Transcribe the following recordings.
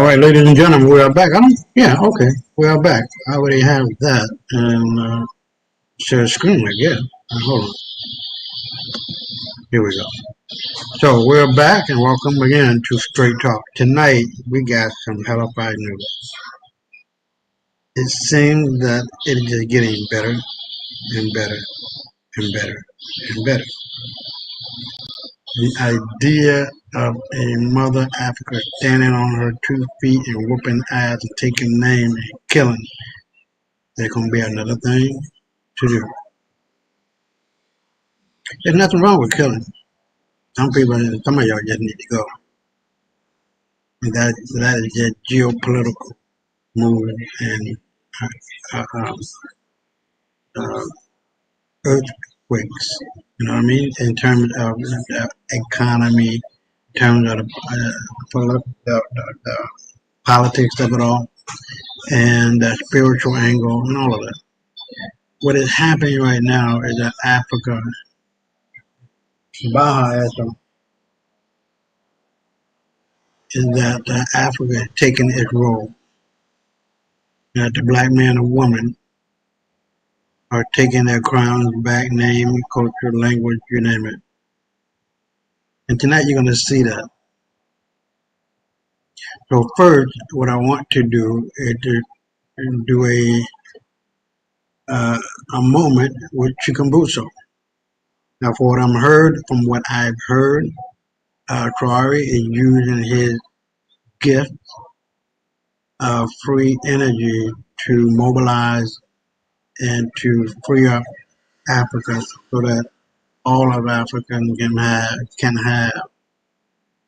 All right, ladies and gentlemen, we are back. Yeah, okay, we are back. I already have that and share screen, I guess. Hold on. Here we go. So we're back and welcome again to Straight Talk. Tonight we got some hellified news. It seems that it is just getting better and better and better and better. The idea of a mother Africa standing on her 2 feet and whooping ass and taking names and killing, there's going to be another thing to do. There's nothing wrong with killing. Some of y'all just need to go. And that is just geopolitical move and uh, um, uh, earthquakes. You know what I mean? In terms of the economy, in terms of the politics of it all, and the spiritual angle, and all of that. What is happening right now is that Africa, Baha is that Africa is taking its role, that the black man and woman are taking their crowns back, name, culture, language, you name it. And tonight you're going to see that. So first, what I want to do is to do a moment with Chikambuso. Now, from what I've heard, Traore is using his gift of free energy to mobilize and to free up Africa so that all of Africa can have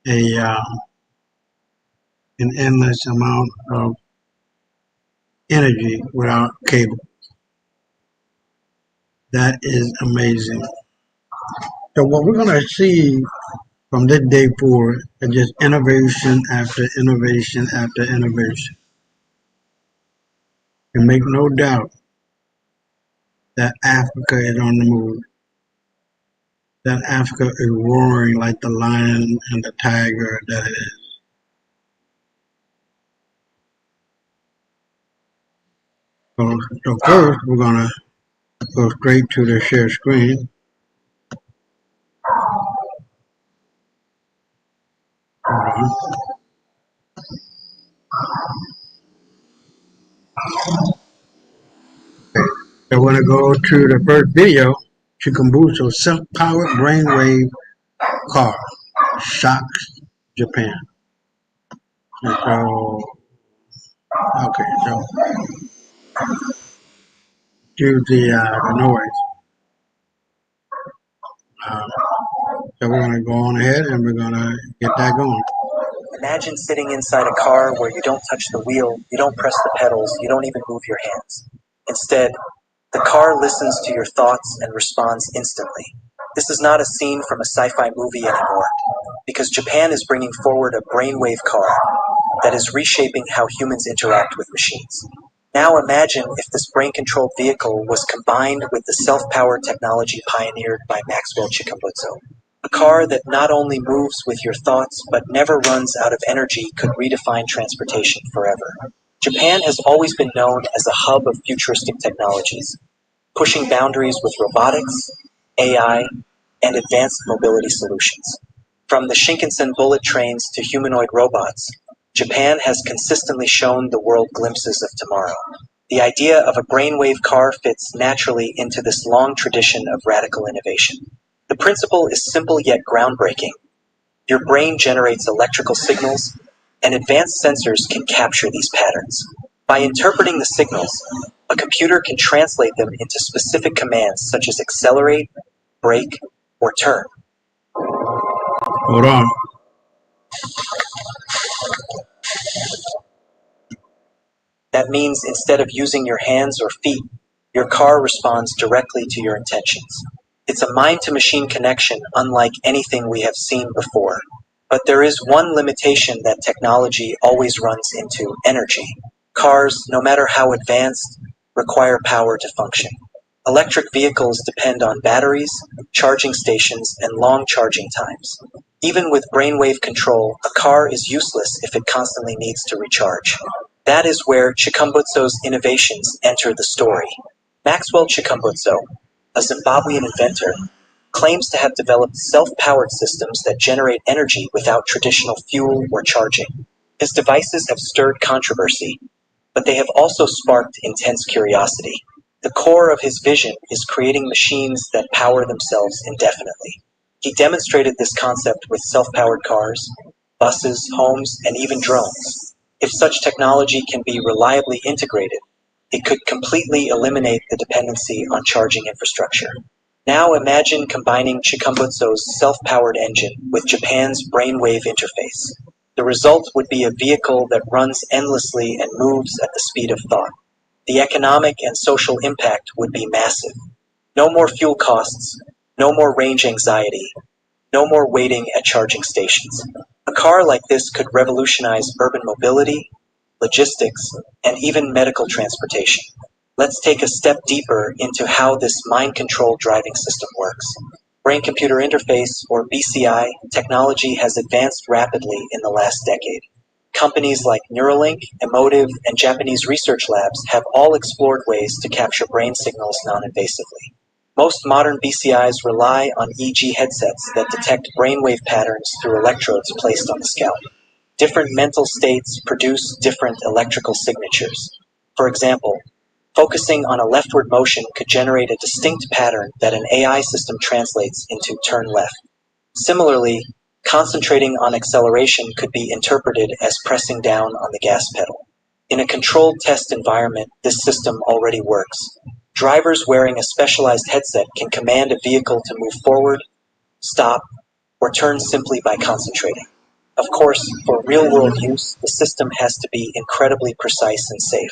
a an endless amount of energy without cable. That is amazing. So what we're going to see from this day forward is just innovation after innovation after innovation. And make no doubt that Africa is on the move. That Africa is roaring like the lion and the tiger that it is. So first, we're going to go straight to the share screen. Hold on. So we're going to go to the first video, Chikambuso self-powered brainwave car shocks Japan. And so, okay, so here's the noise. So we're going to go on ahead and we're going to get that going. Imagine sitting inside a car where you don't touch the wheel, you don't press the pedals, you don't even move your hands. Instead, the car listens to your thoughts and responds instantly. This is not a scene from a sci-fi movie anymore, because Japan is bringing forward a brainwave car that is reshaping how humans interact with machines. Now imagine if this brain-controlled vehicle was combined with the self-powered technology pioneered by Maxwell Chikumbutsu. A car that not only moves with your thoughts but never runs out of energy could redefine transportation forever. Japan has always been known as a hub of futuristic technologies, pushing boundaries with robotics, AI, and advanced mobility solutions. From the Shinkansen bullet trains to humanoid robots, Japan has consistently shown the world glimpses of tomorrow. The idea of a brainwave car fits naturally into this long tradition of radical innovation. The principle is simple yet groundbreaking. Your brain generates electrical signals, and advanced sensors can capture these patterns. By interpreting the signals, a computer can translate them into specific commands such as accelerate, brake, or turn. Hold on. That means instead of using your hands or feet, your car responds directly to your intentions. It's a mind-to-machine connection unlike anything we have seen before. But there is one limitation that technology always runs into: energy. Cars, no matter how advanced, require power to function. Electric vehicles depend on batteries, charging stations, and long charging times. Even with brainwave control, a car is useless if it constantly needs to recharge. That is where Chikumbutso's innovations enter the story. Maxwell Chikumbutso, a Zimbabwean inventor, claims to have developed self-powered systems that generate energy without traditional fuel or charging. His devices have stirred controversy, but they have also sparked intense curiosity. The core of his vision is creating machines that power themselves indefinitely. He demonstrated this concept with self-powered cars, buses, homes, and even drones. If such technology can be reliably integrated, it could completely eliminate the dependency on charging infrastructure. Now imagine combining Chikumbutso's self-powered engine with Japan's brainwave interface. The result would be a vehicle that runs endlessly and moves at the speed of thought. The economic and social impact would be massive. No more fuel costs, no more range anxiety, no more waiting at charging stations. A car like this could revolutionize urban mobility, logistics, and even medical transportation. Let's take a step deeper into how this mind-controlled driving system works. Brain-computer interface, or BCI, technology has advanced rapidly in the last decade. Companies like Neuralink, Emotive, and Japanese research labs have all explored ways to capture brain signals non-invasively. Most modern BCIs rely on EEG headsets that detect brainwave patterns through electrodes placed on the scalp. Different mental states produce different electrical signatures. For example, focusing on a leftward motion could generate a distinct pattern that an AI system translates into turn left. Similarly, concentrating on acceleration could be interpreted as pressing down on the gas pedal. In a controlled test environment, this system already works. Drivers wearing a specialized headset can command a vehicle to move forward, stop, or turn simply by concentrating. Of course, for real-world use, the system has to be incredibly precise and safe.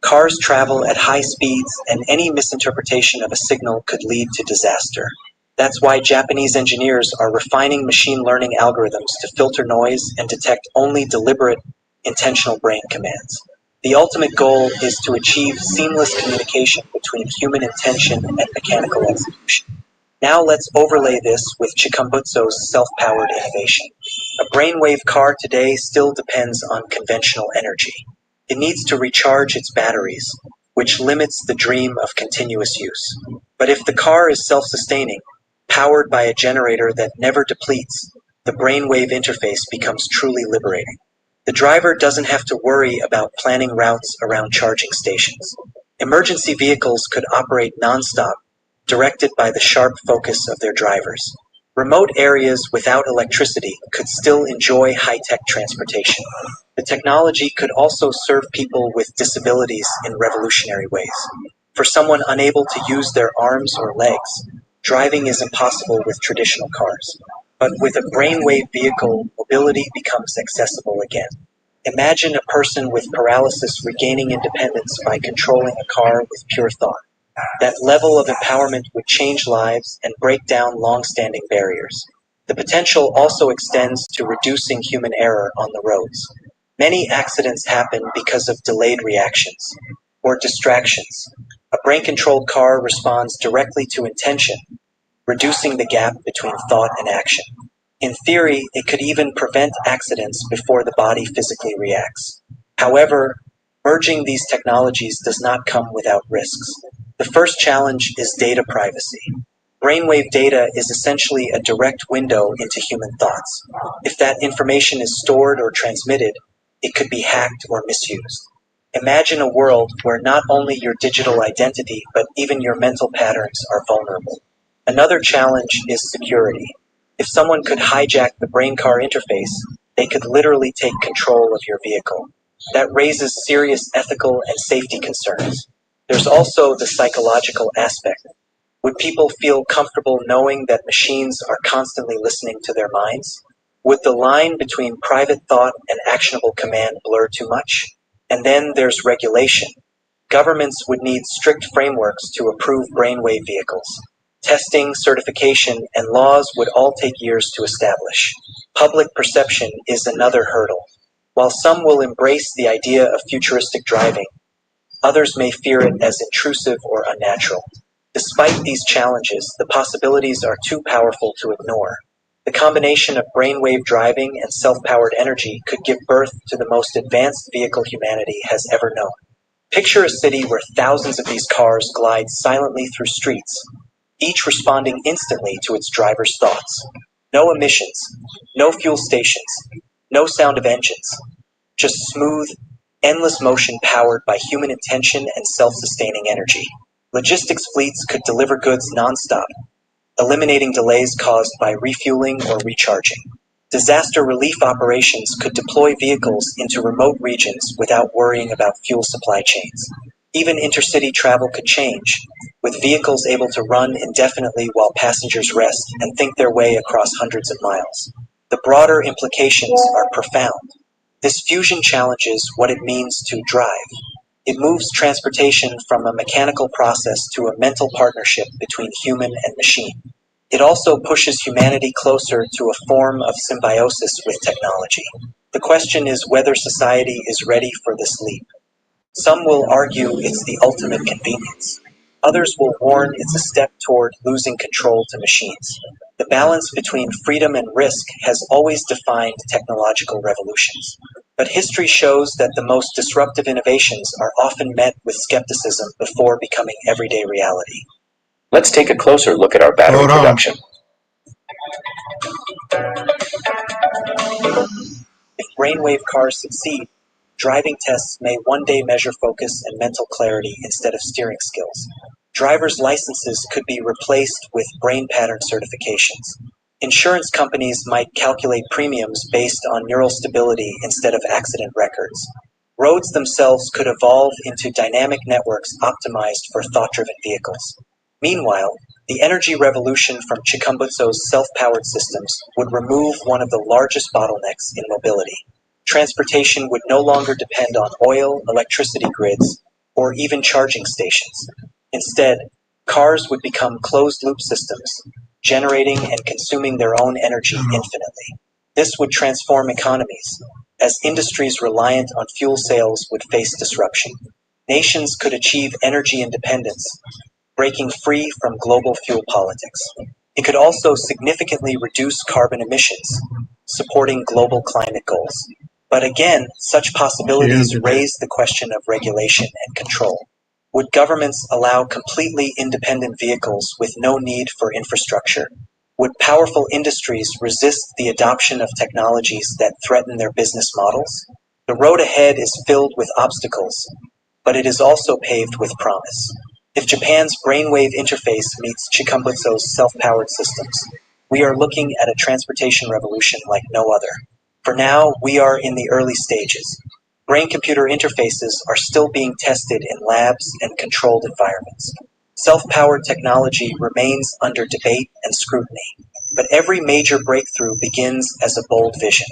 Cars travel at high speeds, and any misinterpretation of a signal could lead to disaster. That's why Japanese engineers are refining machine learning algorithms to filter noise and detect only deliberate, intentional brain commands. The ultimate goal is to achieve seamless communication between human intention and mechanical execution. Now let's overlay this with Chikumbutso's self-powered innovation. A brainwave car today still depends on conventional energy. It needs to recharge its batteries, which limits the dream of continuous use. But if the car is self-sustaining, powered by a generator that never depletes, the brainwave interface becomes truly liberating. The driver doesn't have to worry about planning routes around charging stations. Emergency vehicles could operate non-stop, directed by the sharp focus of their drivers. Remote areas without electricity could still enjoy high-tech transportation. The technology could also serve people with disabilities in revolutionary ways. For someone unable to use their arms or legs, driving is impossible with traditional cars. But with a brainwave vehicle, mobility becomes accessible again. Imagine a person with paralysis regaining independence by controlling a car with pure thought. That level of empowerment would change lives and break down long-standing barriers. The potential also extends to reducing human error on the roads. Many accidents happen because of delayed reactions or distractions. A brain-controlled car responds directly to intention, reducing the gap between thought and action. In theory, it could even prevent accidents before the body physically reacts. However, merging these technologies does not come without risks. The first challenge is data privacy. Brainwave data is essentially a direct window into human thoughts. If that information is stored or transmitted, it could be hacked or misused. Imagine a world where not only your digital identity, but even your mental patterns are vulnerable. Another challenge is security. If someone could hijack the brain-car interface, they could literally take control of your vehicle. That raises serious ethical and safety concerns. There's also the psychological aspect. Would people feel comfortable knowing that machines are constantly listening to their minds? Would the line between private thought and actionable command blur too much? And then there's regulation. Governments would need strict frameworks to approve brainwave vehicles. Testing, certification, and laws would all take years to establish. Public perception is another hurdle. While some will embrace the idea of futuristic driving, others may fear it as intrusive or unnatural. Despite these challenges, the possibilities are too powerful to ignore. The combination of brainwave driving and self-powered energy could give birth to the most advanced vehicle humanity has ever known. Picture a city where thousands of these cars glide silently through streets, each responding instantly to its driver's thoughts. No emissions, no fuel stations, no sound of engines, just smooth, endless motion powered by human intention and self-sustaining energy. Logistics fleets could deliver goods nonstop, eliminating delays caused by refueling or recharging. Disaster relief operations could deploy vehicles into remote regions without worrying about fuel supply chains. Even intercity travel could change, with vehicles able to run indefinitely while passengers rest and think their way across hundreds of miles. The broader implications are profound. This fusion challenges what it means to drive. It moves transportation from a mechanical process to a mental partnership between human and machine. It also pushes humanity closer to a form of symbiosis with technology. The question is whether society is ready for this leap. Some will argue it's the ultimate convenience. Others will warn it's a step toward losing control to machines. The balance between freedom and risk has always defined technological revolutions. But history shows that the most disruptive innovations are often met with skepticism before becoming everyday reality. Let's take a closer look at our battery Hold on. production. If brainwave cars succeed, driving tests may one day measure focus and mental clarity instead of steering skills. Driver's licenses could be replaced with brain pattern certifications. Insurance companies might calculate premiums based on neural stability instead of accident records. Roads themselves could evolve into dynamic networks optimized for thought-driven vehicles. Meanwhile, the energy revolution from Chikumbutso's self-powered systems would remove one of the largest bottlenecks in mobility. Transportation would no longer depend on oil, electricity grids, or even charging stations. Instead, cars would become closed-loop systems, generating and consuming their own energy infinitely. This would transform economies, as industries reliant on fuel sales would face disruption. Nations could achieve energy independence, breaking free from global fuel politics. It could also significantly reduce carbon emissions, supporting global climate goals. But again, such possibilities raise the question of regulation and control. Would governments allow completely independent vehicles with no need for infrastructure? Would powerful industries resist the adoption of technologies that threaten their business models? The road ahead is filled with obstacles, but it is also paved with promise. If Japan's brainwave interface meets Chikumbutso's self-powered systems, we are looking at a transportation revolution like no other. For now, we are in the early stages. Brain-computer interfaces are still being tested in labs and controlled environments. Self-powered technology remains under debate and scrutiny, but every major breakthrough begins as a bold vision,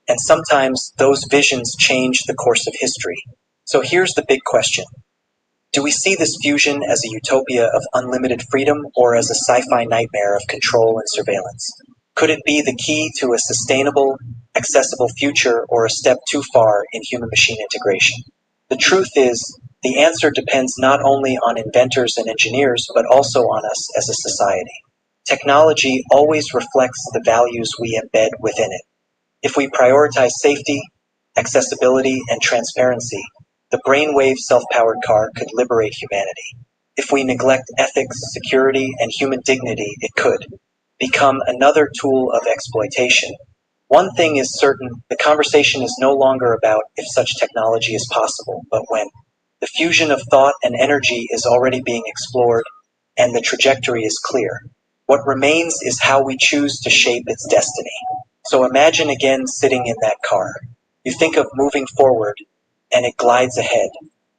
and sometimes those visions change the course of history. So here's the big question. Do we see this fusion as a utopia of unlimited freedom or as a sci-fi nightmare of control and surveillance? Could it be the key to a sustainable, accessible future or a step too far in human-machine integration? The truth is, the answer depends not only on inventors and engineers, but also on us as a society. Technology always reflects the values we embed within it. If we prioritize safety, accessibility, and transparency, the brainwave self-powered car could liberate humanity. If we neglect ethics, security, and human dignity, it could become another tool of exploitation. One thing is certain, the conversation is no longer about if such technology is possible, but when. The fusion of thought and energy is already being explored, and the trajectory is clear. What remains is how we choose to shape its destiny. So imagine again sitting in that car. You think of moving forward, and it glides ahead.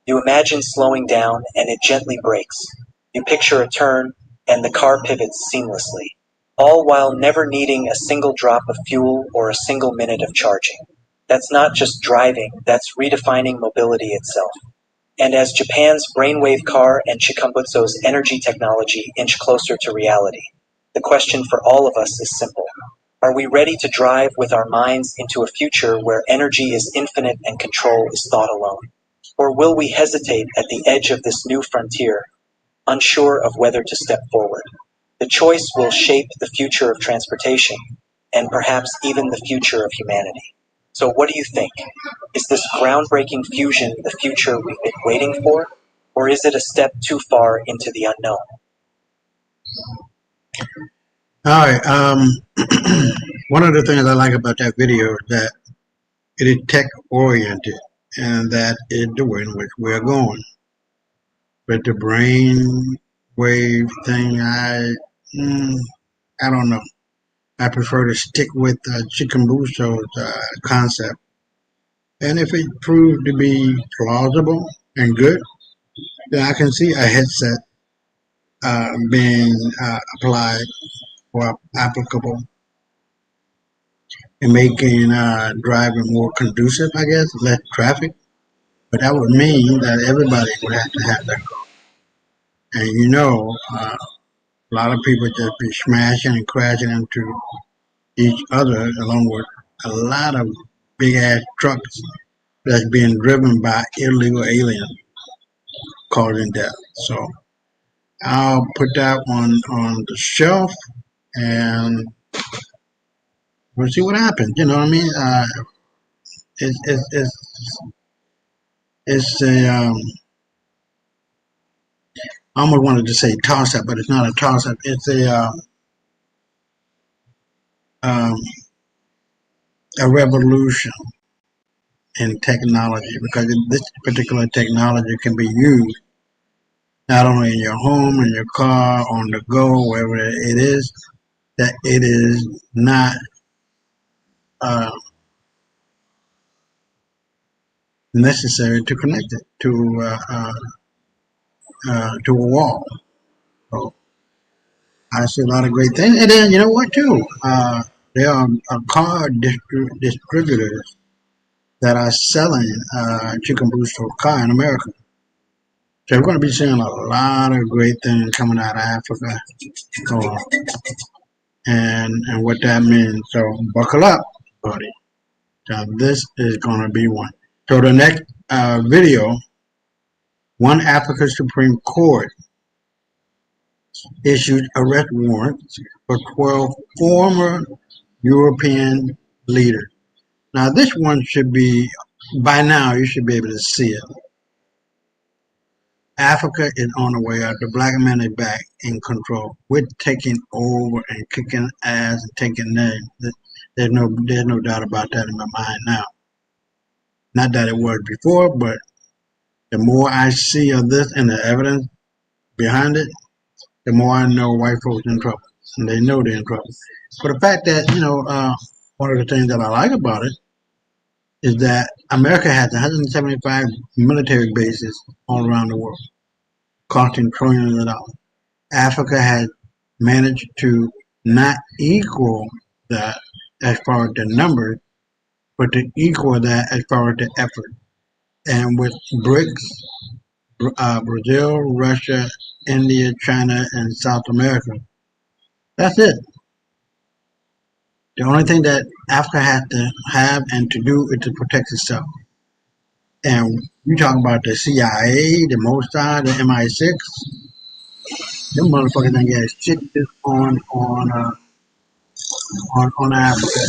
You imagine slowing down, and it gently brakes. You picture a turn, and the car pivots seamlessly, all while never needing a single drop of fuel or a single minute of charging. That's not just driving, that's redefining mobility itself. And as Japan's brainwave car and Chikumbutso's energy technology inch closer to reality, the question for all of us is simple. Are we ready to drive with our minds into a future where energy is infinite and control is thought alone? Or will we hesitate at the edge of this new frontier, unsure of whether to step forward? The choice will shape the future of transportation, and perhaps even the future of humanity. So what do you think? Is this groundbreaking fusion the future we've been waiting for? Or is it a step too far into the unknown? All right. One of the things I like about that video is that it is tech oriented, and that is the way in which we're going. But the brain wave thing, I don't know. I prefer to stick with Chicken Busso's concept. And if it proved to be plausible and good, then I can see a headset being applied or applicable and making driving more conducive, I guess, less traffic. But that would mean that everybody would have to have their car. And a lot of people just be smashing and crashing into each other, along with a lot of big ass trucks that's being driven by illegal aliens causing death. So I'll put that one on the shelf and we'll see what happens. You know what I mean? It's it's it's it's a I almost wanted to say toss up, but it's not a toss up. Um, a revolution in technology because this particular technology can be used not only in your home, in your car, on the go, wherever it is. That it is not uh, necessary to connect it to a wall. So I see a lot of great things, and then you know what too? There are car distributors that are selling chicken boost for car in America. So we're going to be seeing a lot of great things coming out of Africa, so, and what that means. So buckle up, buddy. So this is going to be one. So the next video, one Africa Supreme Court issued arrest warrants for 12 former European leaders. Now this one should be, by now you should be able to see it. Africa is on the way out. The black man is back in control. We're taking over and kicking ass and taking names. There's no doubt about that in my mind now. Not that it was before, but the more I see of this and the evidence behind it, the more I know white folks in trouble, and they know they're in trouble. But the fact that one of the things that I like about it is that America has 175 military bases all around the world, costing trillions of dollars. Africa has managed to not equal that as far as the numbers, but to equal that as far as the effort. And with BRICS, Brazil, Russia, India, China, and South America, that's it. The only thing that Africa has to have and to do is to protect itself. And you talk about the CIA, the Mossad, the MI6, them motherfuckers ain't got shit on Africa.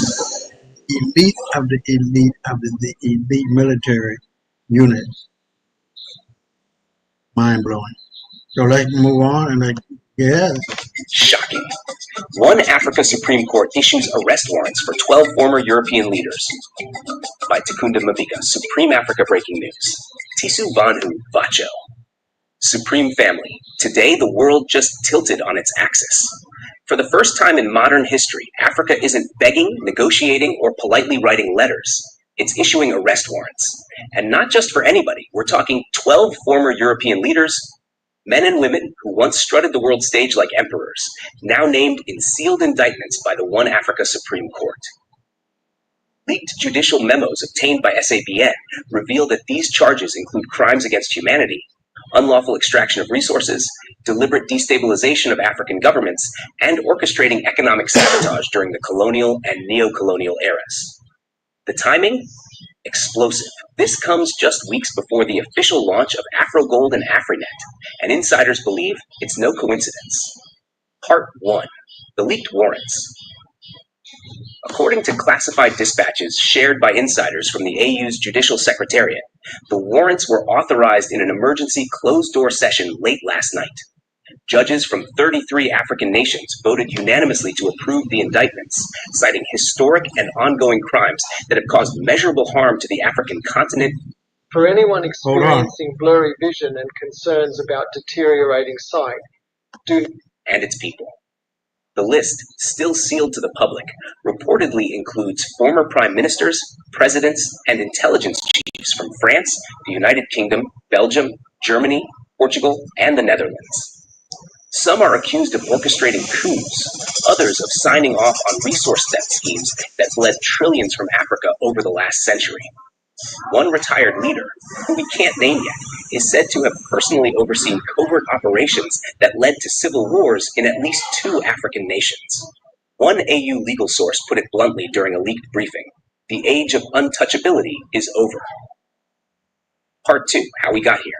Elite of the elite of the elite military units. Mind blowing. So let's move on and yeah. Shocking. One Africa Supreme Court issues arrest warrants for 12 former European leaders. By Takunda Maviga, Supreme Africa Breaking News. Tisu Vanhu Vacho. Supreme Family. Today the world just tilted on its axis. For the first time in modern history, Africa isn't begging, negotiating, or politely writing letters. It's issuing arrest warrants. And not just for anybody. We're talking 12 former European leaders, men and women who once strutted the world stage like emperors, now named in sealed indictments by the One Africa Supreme Court. Leaked judicial memos obtained by SABN reveal that these charges include crimes against humanity, unlawful extraction of resources, deliberate destabilization of African governments, and orchestrating economic sabotage during the colonial and neo-colonial eras. The timing? Explosive. This comes just weeks before the official launch of AfroGold and AfriNet, and insiders believe it's no coincidence. Part 1. The leaked warrants. According to classified dispatches shared by insiders from the AU's Judicial Secretariat, the warrants were authorized in an emergency closed-door session late last night. Judges from 33 African nations voted unanimously to approve the indictments, citing historic and ongoing crimes that have caused measurable harm to the African continent. For anyone experiencing blurry vision and concerns about deteriorating sight, and its people. The list, still sealed to the public, reportedly includes former prime ministers, presidents, and intelligence chiefs from France, the United Kingdom, Belgium, Germany, Portugal, and the Netherlands. Some are accused of orchestrating coups, others of signing off on resource theft schemes that bled trillions from Africa over the last century. One retired leader, who we can't name yet, is said to have personally overseen covert operations that led to civil wars in at least 2 African nations. One AU legal source put it bluntly during a leaked briefing: the age of untouchability is over. Part 2, how we got here.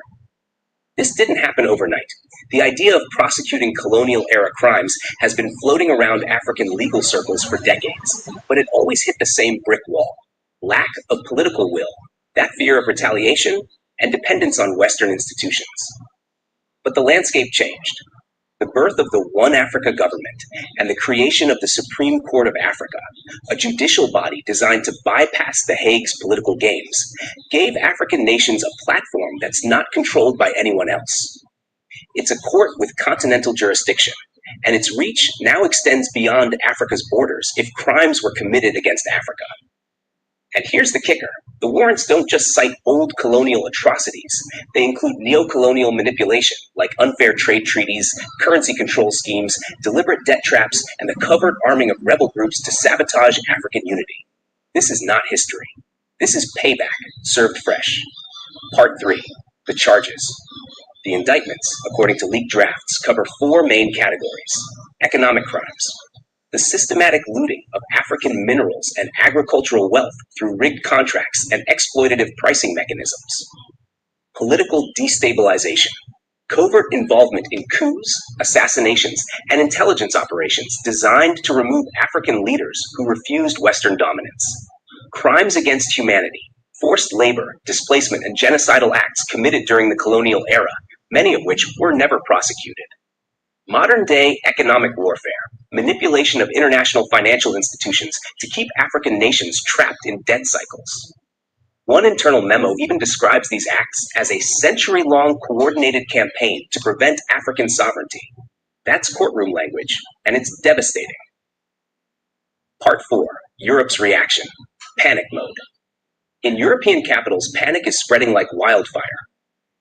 This didn't happen overnight. The idea of prosecuting colonial-era crimes has been floating around African legal circles for decades, but it always hit the same brick wall: lack of political will, that fear of retaliation, and dependence on Western institutions. But the landscape changed. The birth of the One Africa government and the creation of the Supreme Court of Africa, a judicial body designed to bypass The Hague's political games, gave African nations a platform that's not controlled by anyone else. It's a court with continental jurisdiction, and its reach now extends beyond Africa's borders if crimes were committed against Africa. And here's the kicker: the warrants don't just cite old colonial atrocities. They include neo-colonial manipulation, like unfair trade treaties, currency control schemes, deliberate debt traps, and the covert arming of rebel groups to sabotage African unity. This is not history. This is payback, served fresh. Part 3, the charges. The indictments, according to leaked drafts, cover 4 main categories: economic crimes, the systematic looting of African minerals and agricultural wealth through rigged contracts and exploitative pricing mechanisms; political destabilization, covert involvement in coups, assassinations, and intelligence operations designed to remove African leaders who refused Western dominance; crimes against humanity, forced labor, displacement, and genocidal acts committed during the colonial era, many of which were never prosecuted; modern-day economic warfare, manipulation of international financial institutions to keep African nations trapped in debt cycles. One internal memo even describes these acts as a century-long coordinated campaign to prevent African sovereignty. That's courtroom language, and it's devastating. Part 4, Europe's reaction. Panic mode. In European capitals, panic is spreading like wildfire.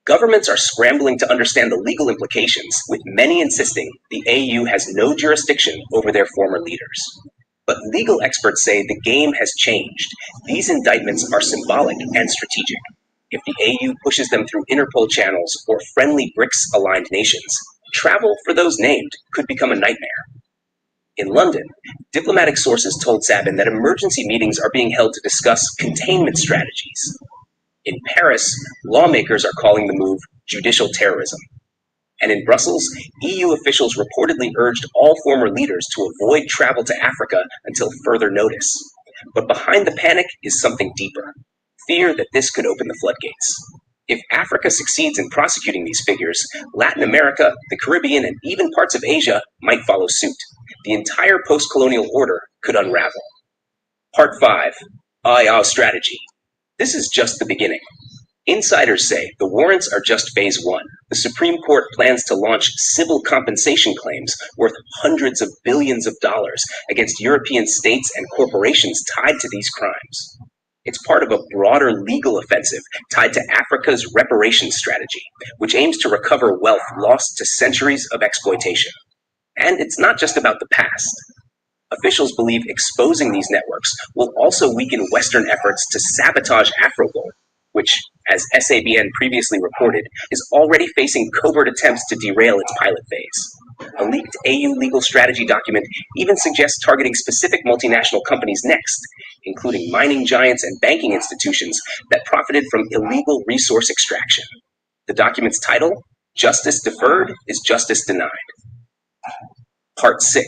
Governments are scrambling to understand the legal implications, with many insisting the AU has no jurisdiction over their former leaders. But legal experts say the game has changed. These indictments are symbolic and strategic. If the AU pushes them through Interpol channels or friendly BRICS-aligned nations, travel for those named could become a nightmare. In London, diplomatic sources told Sabin that emergency meetings are being held to discuss containment strategies. In Paris, lawmakers are calling the move judicial terrorism. And in Brussels, EU officials reportedly urged all former leaders to avoid travel to Africa until further notice. But behind the panic is something deeper: fear that this could open the floodgates. If Africa succeeds in prosecuting these figures, Latin America, the Caribbean, and even parts of Asia might follow suit. The entire post-colonial order could unravel. Part 5, our strategy. This is just the beginning. Insiders say the warrants are just phase 1. The Supreme Court plans to launch civil compensation claims worth hundreds of billions of dollars against European states and corporations tied to these crimes. It's part of a broader legal offensive tied to Africa's reparations strategy, which aims to recover wealth lost to centuries of exploitation. And it's not just about the past. Officials believe exposing these networks will also weaken Western efforts to sabotage AfroGold, which, as SABN previously reported, is already facing covert attempts to derail its pilot phase. A leaked AU legal strategy document even suggests targeting specific multinational companies next, including mining giants and banking institutions that profited from illegal resource extraction. The document's title, Justice Deferred is Justice Denied. Part 6,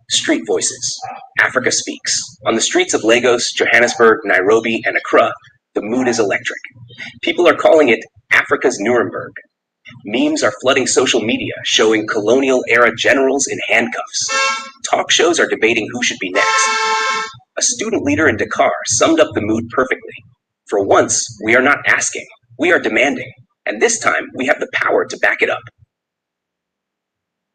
Street Voices. Africa Speaks. On the streets of Lagos, Johannesburg, Nairobi, and Accra, the mood is electric. People are calling it Africa's Nuremberg. Memes are flooding social media, showing colonial-era generals in handcuffs. Talk shows are debating who should be next. A student leader in Dakar summed up the mood perfectly. For once, we are not asking, we are demanding, and this time we have the power to back it up.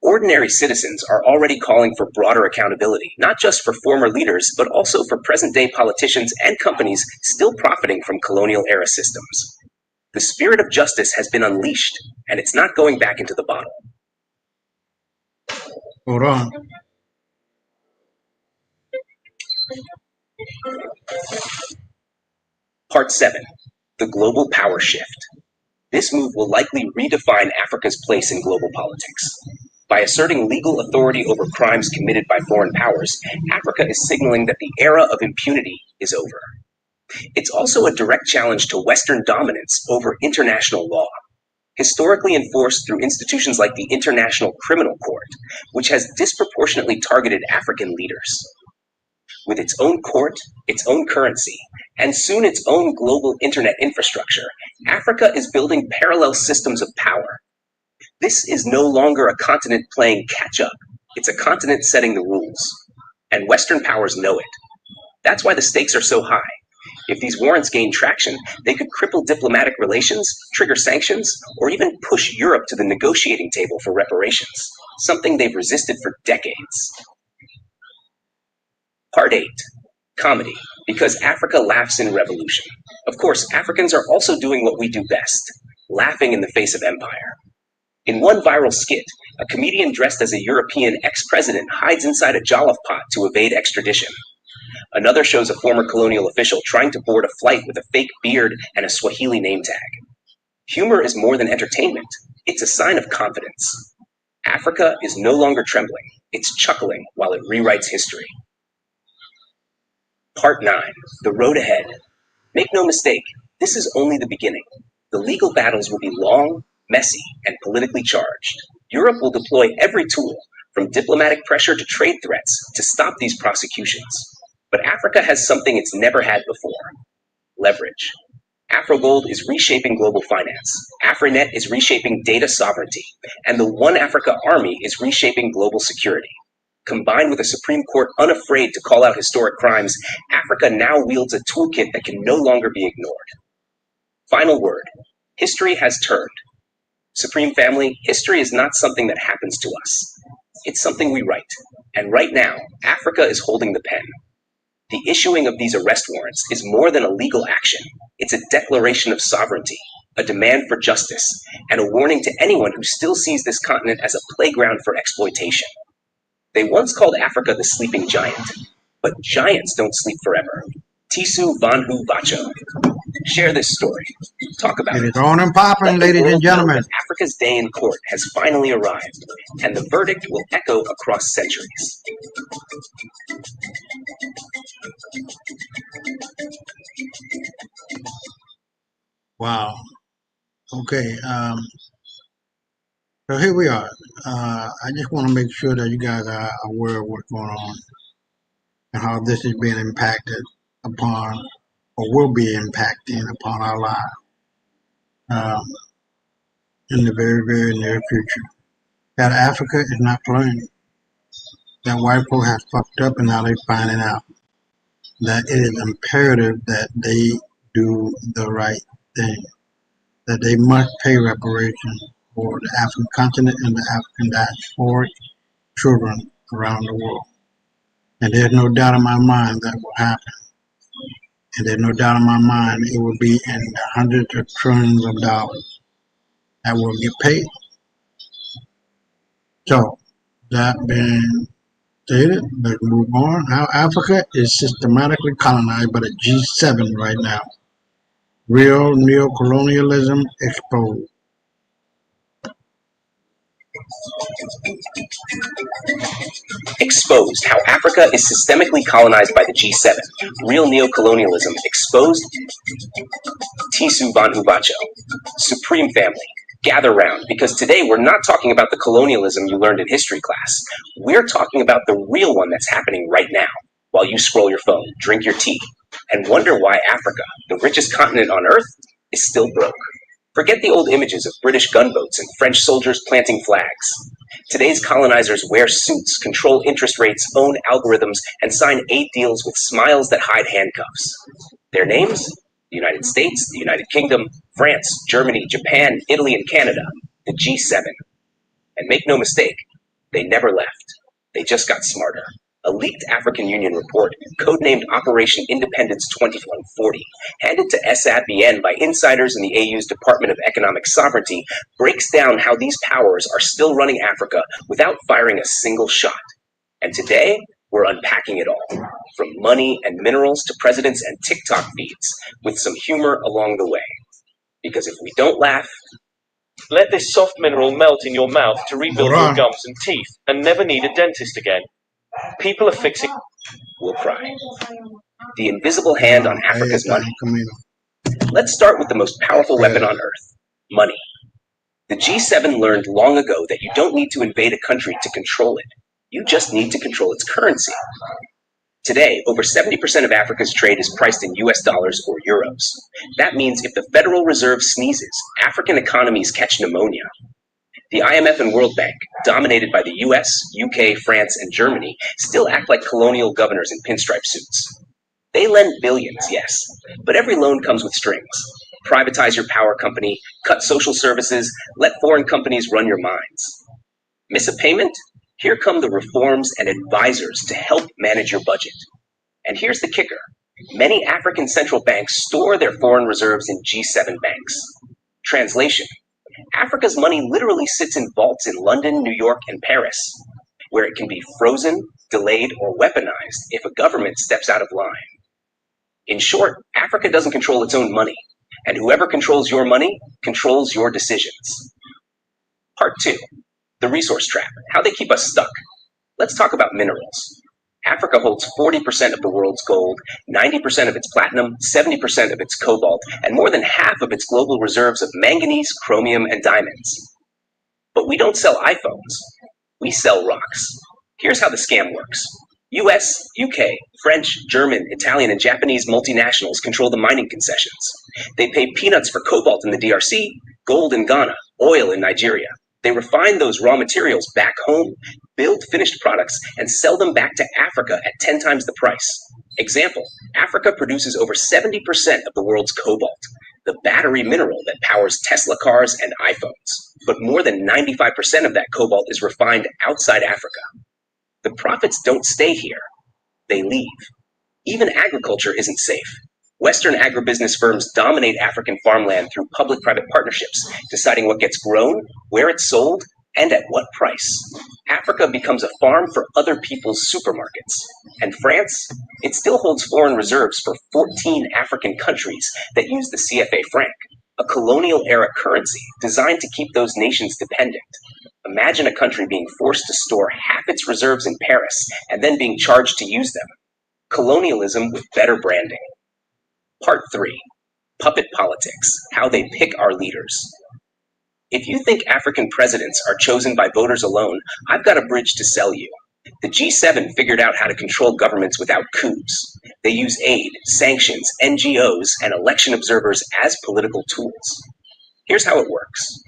Ordinary citizens are already calling for broader accountability, not just for former leaders, but also for present-day politicians and companies still profiting from colonial-era systems. The spirit of justice has been unleashed, and it's not going back into the bottle. Hold on. Part 7. The Global Power Shift. This move will likely redefine Africa's place in global politics. By asserting legal authority over crimes committed by foreign powers, Africa is signaling that the era of impunity is over. It's also a direct challenge to Western dominance over international law, historically enforced through institutions like the International Criminal Court, which has disproportionately targeted African leaders. With its own court, its own currency, and soon its own global internet infrastructure, Africa is building parallel systems of power. This is no longer a continent playing catch-up. It's a continent setting the rules. And Western powers know it. That's why the stakes are so high. If these warrants gain traction, they could cripple diplomatic relations, trigger sanctions, or even push Europe to the negotiating table for reparations, something they've resisted for decades. Part 8. Comedy, because Africa laughs in revolution. Of course, Africans are also doing what we do best, laughing in the face of empire. In one viral skit, a comedian dressed as a European ex-president hides inside a jollof pot to evade extradition. Another shows a former colonial official trying to board a flight with a fake beard and a Swahili name tag. Humor is more than entertainment. It's a sign of confidence. Africa is no longer trembling. It's chuckling while it rewrites history. Part 9. The road ahead. Make no mistake, this is only the beginning. The legal battles will be long, messy, and politically charged. Europe will deploy every tool, from diplomatic pressure to trade threats, to stop these prosecutions. But Africa has something it's never had before: leverage. Afrogold is reshaping global finance. Afrinet is reshaping data sovereignty. And the One Africa Army is reshaping global security. Combined with a Supreme Court unafraid to call out historic crimes, Africa now wields a toolkit that can no longer be ignored. Final word. History has turned. Supreme Family, history is not something that happens to us. It's something we write. And right now, Africa is holding the pen. The issuing of these arrest warrants is more than a legal action. It's a declaration of sovereignty, a demand for justice, and a warning to anyone who still sees this continent as a playground for exploitation. They once called Africa the sleeping giant, but giants don't sleep forever. Tisu Vanhu Vacho. Share this story. Talk about It it. is on and popping, Let the ladies and world know gentlemen. that Africa's day in court has finally arrived, and the verdict will echo across centuries. Wow. Okay. So here we are. I just want to make sure that you guys are aware of what's going on and how this is being impacted upon, or will be impacting upon our lives in the very, very near future. That Africa is not playing. That white folk have fucked up, and now they're finding out that it is imperative that they do the right thing, that they must pay reparations for the African continent and the African diasporic children around the world. And there's no doubt in my mind that will happen. And there's no doubt in my mind it will be in the hundreds of trillions of dollars that will get paid. So, that being stated, let's move on. How Africa is systematically colonized by the G7 right now. Real neocolonialism exposed. Exposed. How Africa is systemically colonized by the G7. Real neocolonialism exposed. Tisu Vanhu Vacho. Supreme Family. Gather round, because today we're not talking about the colonialism you learned in history class. We're talking about the real one that's happening right now, while you scroll your phone, drink your tea, and wonder why Africa, the richest continent on Earth, is still broke. Forget the old images of British gunboats and French soldiers planting flags. Today's colonizers wear suits, control interest rates, own algorithms, and sign aid deals with smiles that hide handcuffs. Their names? The United States, the United Kingdom, France, Germany, Japan, Italy, and Canada, the G7. And make no mistake, they never left. They just got smarter. A leaked African Union report, codenamed Operation Independence 2140, handed to SABN by insiders in the AU's Department of Economic Sovereignty, breaks down how these powers are still running Africa without firing a single shot. And today, we're unpacking it all, from money and minerals to presidents and TikTok feeds, with some humor along the way. Because if we don't laugh, let this soft mineral melt in your mouth to rebuild your gums and teeth and never need a dentist again. People are fixing... We'll cry. The invisible hand on Africa's money. Let's start with the most powerful weapon on Earth, money. The G7 learned long ago that you don't need to invade a country to control it. You just need to control its currency. Today, over 70% of Africa's trade is priced in US dollars or euros. That means if the Federal Reserve sneezes, African economies catch pneumonia. The IMF and World Bank, dominated by the US, UK, France, and Germany, still act like colonial governors in pinstripe suits. They lend billions, yes, but every loan comes with strings. Privatize your power company, cut social services, let foreign companies run your mines. Miss a payment? Here come the reforms and advisors to help manage your budget. And here's the kicker. Many African central banks store their foreign reserves in G7 banks. Translation: Africa's money literally sits in vaults in London, New York, and Paris, where it can be frozen, delayed, or weaponized if a government steps out of line. In short, Africa doesn't control its own money, and whoever controls your money controls your decisions. Part 2. The resource trap, how they keep us stuck. Let's talk about minerals. Africa holds 40% of the world's gold, 90% of its platinum, 70% of its cobalt, and more than half of its global reserves of manganese, chromium, and diamonds. But we don't sell iPhones. We sell rocks. Here's how the scam works. US, UK, French, German, Italian, and Japanese multinationals control the mining concessions. They pay peanuts for cobalt in the DRC, gold in Ghana, oil in Nigeria. They refine those raw materials back home, build finished products, and sell them back to Africa at 10 times the price. Example, Africa produces over 70% of the world's cobalt, the battery mineral that powers Tesla cars and iPhones. But more than 95% of that cobalt is refined outside Africa. The profits don't stay here. They leave. Even agriculture isn't safe. Western agribusiness firms dominate African farmland through public-private partnerships, deciding what gets grown, where it's sold, and at what price. Africa becomes a farm for other people's supermarkets. And France? It still holds foreign reserves for 14 African countries that use the CFA franc, a colonial-era currency designed to keep those nations dependent. Imagine a country being forced to store half its reserves in Paris and then being charged to use them. Colonialism with better branding. Part 3. Puppet politics, how they pick our leaders. If you think African presidents are chosen by voters alone, I've got a bridge to sell you. The G7 figured out how to control governments without coups. They use aid, sanctions, NGOs, and election observers as political tools. Here's how it works.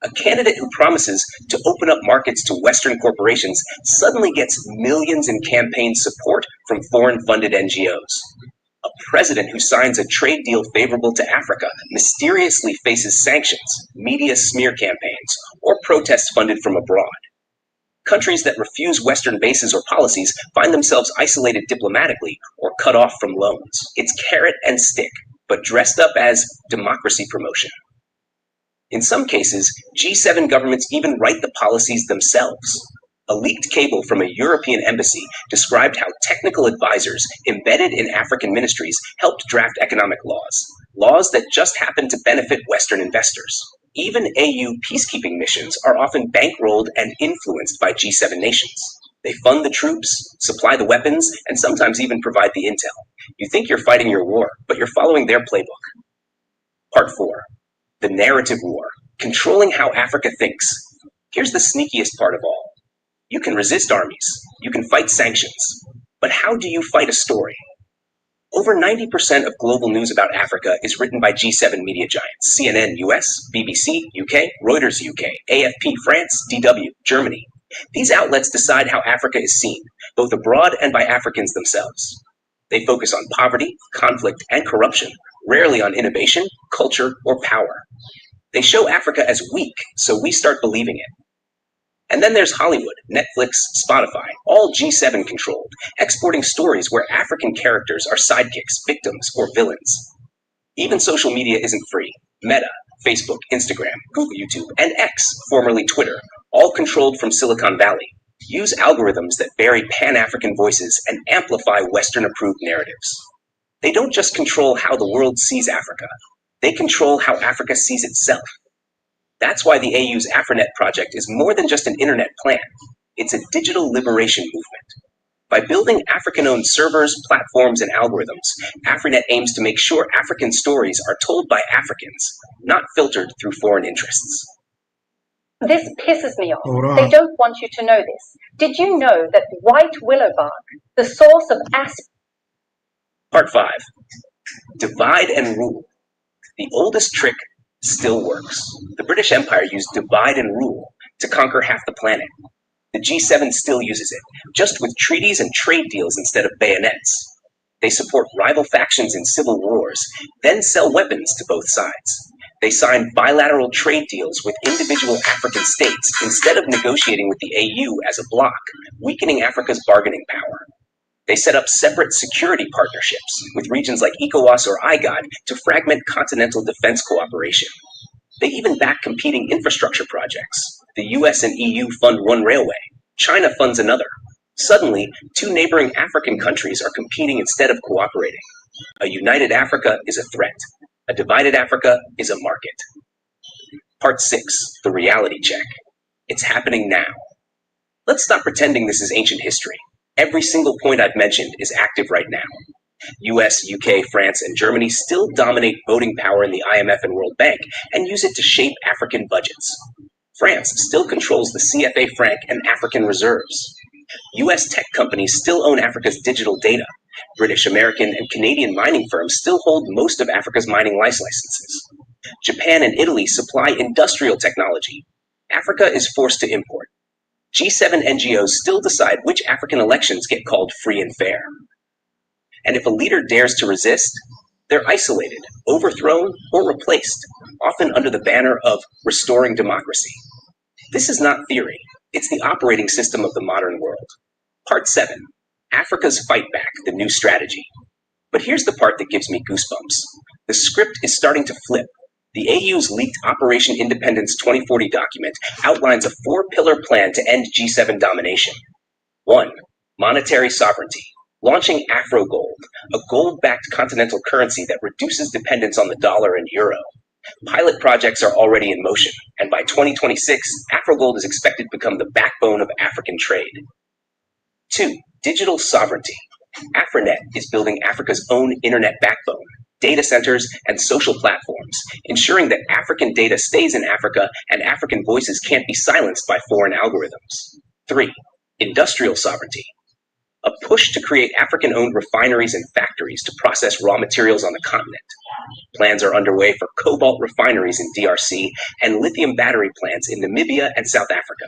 A candidate who promises to open up markets to Western corporations suddenly gets millions in campaign support from foreign-funded NGOs. A president who signs a trade deal favorable to Africa mysteriously faces sanctions, media smear campaigns, or protests funded from abroad. Countries that refuse Western bases or policies find themselves isolated diplomatically or cut off from loans. It's carrot and stick, but dressed up as democracy promotion. In some cases, G7 governments even write the policies themselves. A leaked cable from a European embassy described how technical advisors embedded in African ministries helped draft economic laws that just happen to benefit Western investors. Even AU peacekeeping missions are often bankrolled and influenced by G7 nations. They fund the troops, supply the weapons, and sometimes even provide the intel. You think you're fighting your war, but you're following their playbook. Part 4. The narrative war. controlling how Africa thinks. Here's the sneakiest part of all. You can resist armies, you can fight sanctions, but how do you fight a story? Over 90% of global news about Africa is written by G7 media giants: CNN US, BBC UK, Reuters UK, AFP France, DW Germany. These outlets decide how Africa is seen, both abroad and by Africans themselves. They focus on poverty, conflict, and corruption, rarely on innovation, culture, or power. They show Africa as weak, so we start believing it. And then there's Hollywood, Netflix, Spotify, all G7 controlled, exporting stories where African characters are sidekicks, victims, or villains. Even social media isn't free. Meta, Facebook, Instagram, Google, YouTube, and X, formerly Twitter, all controlled from Silicon Valley, use algorithms that bury Pan-African voices and amplify Western-approved narratives. They don't just control how the world sees Africa, they control how Africa sees itself. That's why the AU's AfriNet project is more than just an internet plan. It's a digital liberation movement. By building African-owned servers, platforms, and algorithms, AfriNet aims to make sure African stories are told by Africans, not filtered through foreign interests. This pisses me off. They don't want you to know this. Did you know that white willow bark, the source of Part 5. Divide and rule. The oldest trick still works. The British Empire used divide and rule to conquer half the planet. The G7 still uses it, just with treaties and trade deals instead of bayonets. They support rival factions in civil wars, then sell weapons to both sides. They sign bilateral trade deals with individual African states instead of negotiating with the AU as a bloc, weakening Africa's bargaining power. They set up separate security partnerships with regions like ECOWAS or IGAD to fragment continental defense cooperation. They even back competing infrastructure projects. The US and EU fund one railway. China funds another. Suddenly, two neighboring African countries are competing instead of cooperating. A united Africa is a threat. A divided Africa is a market. Part 6, the reality check. It's happening now. Let's stop pretending this is ancient history. Every single point I've mentioned is active right now. US, UK, France, and Germany still dominate voting power in the IMF and World Bank and use it to shape African budgets. France still controls the CFA franc and African reserves. US tech companies still own Africa's digital data. British, American, and Canadian mining firms still hold most of Africa's mining licenses. Japan and Italy supply industrial technology. Africa is forced to import. G7 NGOs still decide which African elections get called free and fair. And if a leader dares to resist, they're isolated, overthrown, or replaced, often under the banner of restoring democracy. This is not theory. It's the operating system of the modern world. Part 7. Africa's Fight Back, the new strategy. But here's the part that gives me goosebumps. The script is starting to flip. The AU's leaked Operation Independence 2040 document outlines a 4-pillar plan to end G7 domination. 1. Monetary sovereignty. Launching Afro-Gold, a gold-backed continental currency that reduces dependence on the dollar and euro. Pilot projects are already in motion, and by 2026, Afro-Gold is expected to become the backbone of African trade. 2. Digital sovereignty. AfriNet is building Africa's own internet backbone, data centers, and social platforms, ensuring that African data stays in Africa and African voices can't be silenced by foreign algorithms. 3. Industrial sovereignty. A push to create African-owned refineries and factories to process raw materials on the continent. Plans are underway for cobalt refineries in DRC and lithium battery plants in Namibia and South Africa.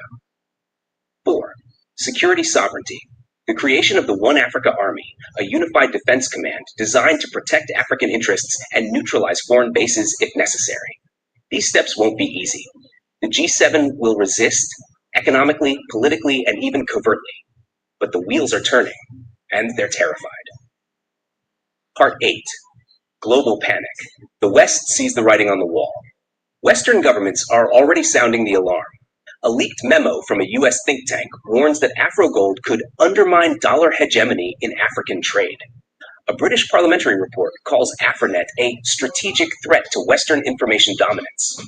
4. Security sovereignty. The creation of the One Africa Army, a unified defense command designed to protect African interests and neutralize foreign bases if necessary. These steps won't be easy. The G7 will resist, economically, politically, and even covertly. But the wheels are turning, and they're terrified. Part 8. Global panic. The West sees the writing on the wall. Western governments are already sounding the alarm. A leaked memo from a US think tank warns that Afro-Gold could undermine dollar hegemony in African trade. A British parliamentary report calls AfriNet a strategic threat to Western information dominance.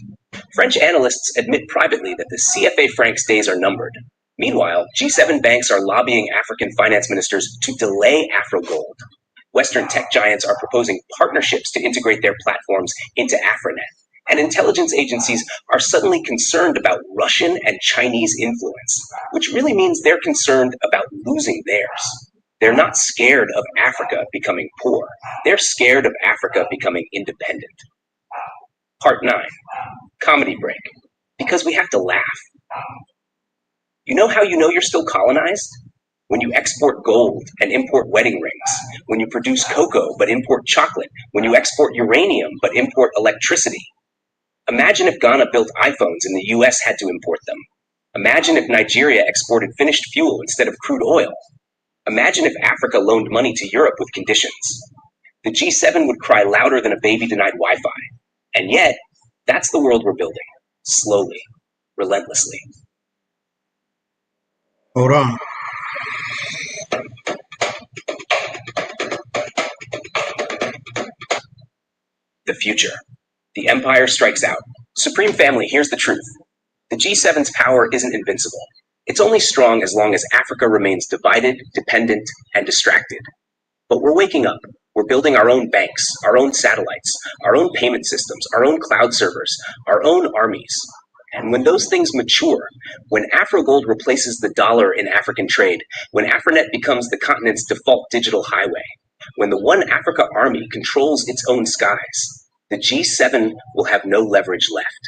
French analysts admit privately that the CFA franc's days are numbered. Meanwhile, G7 banks are lobbying African finance ministers to delay Afro-Gold. Western tech giants are proposing partnerships to integrate their platforms into AfriNet. And intelligence agencies are suddenly concerned about Russian and Chinese influence, which really means they're concerned about losing theirs. They're not scared of Africa becoming poor. They're scared of Africa becoming independent. Part 9. Comedy break. Because we have to laugh. You know how you know you're still colonized? When you export gold and import wedding rings. When you produce cocoa but import chocolate. When you export uranium but import electricity. Imagine if Ghana built iPhones and the US had to import them. Imagine if Nigeria exported finished fuel instead of crude oil. Imagine if Africa loaned money to Europe with conditions. The G7 would cry louder than a baby denied Wi-Fi. And yet, that's the world we're building. Slowly. Relentlessly. Hold on. The future. The empire strikes out. Supreme family, here's the truth. The G7's power isn't invincible. It's only strong as long as Africa remains divided, dependent, and distracted. But we're waking up. We're building our own banks, our own satellites, our own payment systems, our own cloud servers, our own armies. And when those things mature, when Afrogold replaces the dollar in African trade, when Afronet becomes the continent's default digital highway, when the One Africa Army controls its own skies, the G7 will have no leverage left.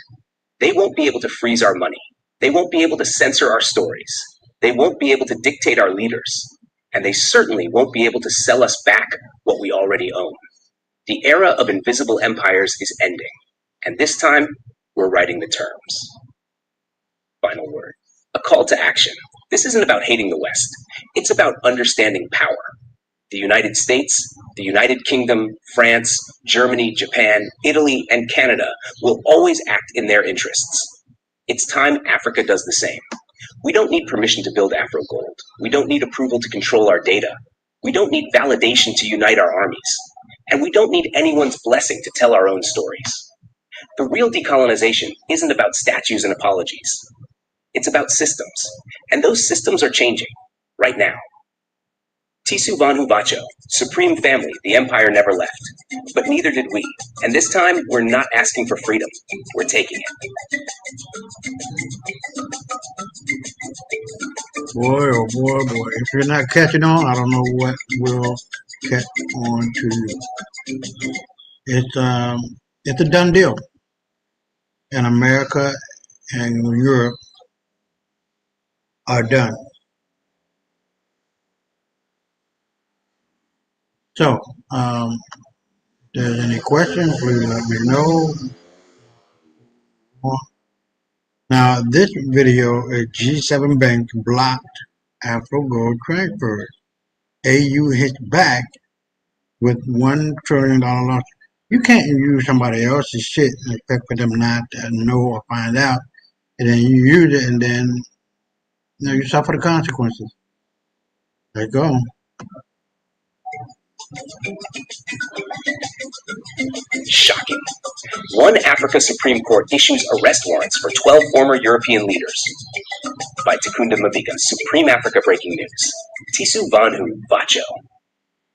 They won't be able to freeze our money. They won't be able to censor our stories. They won't be able to dictate our leaders. And they certainly won't be able to sell us back what we already own. The era of invisible empires is ending. And this time, we're writing the terms. Final word. A call to action. This isn't about hating the West. It's about understanding power. The United States, the United Kingdom, France, Germany, Japan, Italy, and Canada will always act in their interests. It's time Africa does the same. We don't need permission to build Afrogold. We don't need approval to control our data. We don't need validation to unite our armies. And we don't need anyone's blessing to tell our own stories. The real decolonization isn't about statues and apologies. It's about systems. And those systems are changing, right now. Tisu Vanhu Vacho, Supreme Family, the empire never left. But neither did we. And this time, we're not asking for freedom. We're taking it. Boy, oh boy, boy. If you're not catching on, I don't know what will catch on to you. It's a done deal. And America and Europe are done. So, if there's any questions, please let me know. Now, this video is G7 Bank blocked Afrogold transfers. AU hits back with $1 trillion loss. You can't use somebody else's shit and expect for them not to know or find out. And then you use it and then you suffer the consequences. There you go. Shocking. One Africa Supreme Court issues arrest warrants for 12 former European leaders. By Takunda Maviga, Supreme Africa Breaking News. Tisu Vanhu Vacho.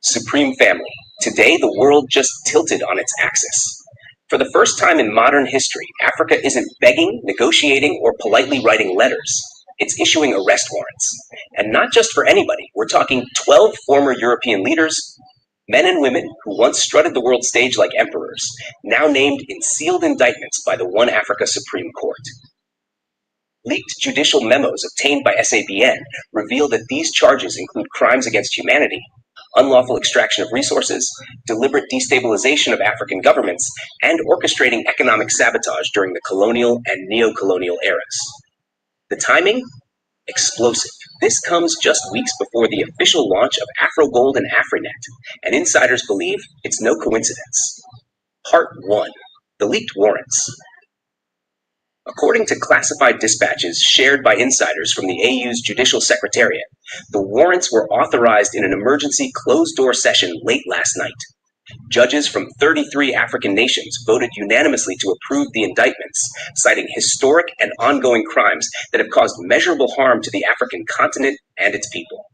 Supreme Family. Today the world just tilted on its axis. For the first time in modern history, Africa isn't begging, negotiating, or politely writing letters. It's issuing arrest warrants. And not just for anybody. We're talking 12 former European leaders, men and women who once strutted the world stage like emperors, now named in sealed indictments by the One Africa Supreme Court. Leaked judicial memos obtained by SABN reveal that these charges include crimes against humanity, unlawful extraction of resources, deliberate destabilization of African governments, and orchestrating economic sabotage during the colonial and neo-colonial eras. The timing? Explosive. This comes just weeks before the official launch of Afrogold and Afrinet, and insiders believe it's no coincidence. Part 1. The leaked warrants. According to classified dispatches shared by insiders from the AU's Judicial Secretariat, the warrants were authorized in an emergency closed-door session late last night. Judges from 33 African nations voted unanimously to approve the indictments, citing historic and ongoing crimes that have caused measurable harm to the African continent and its people.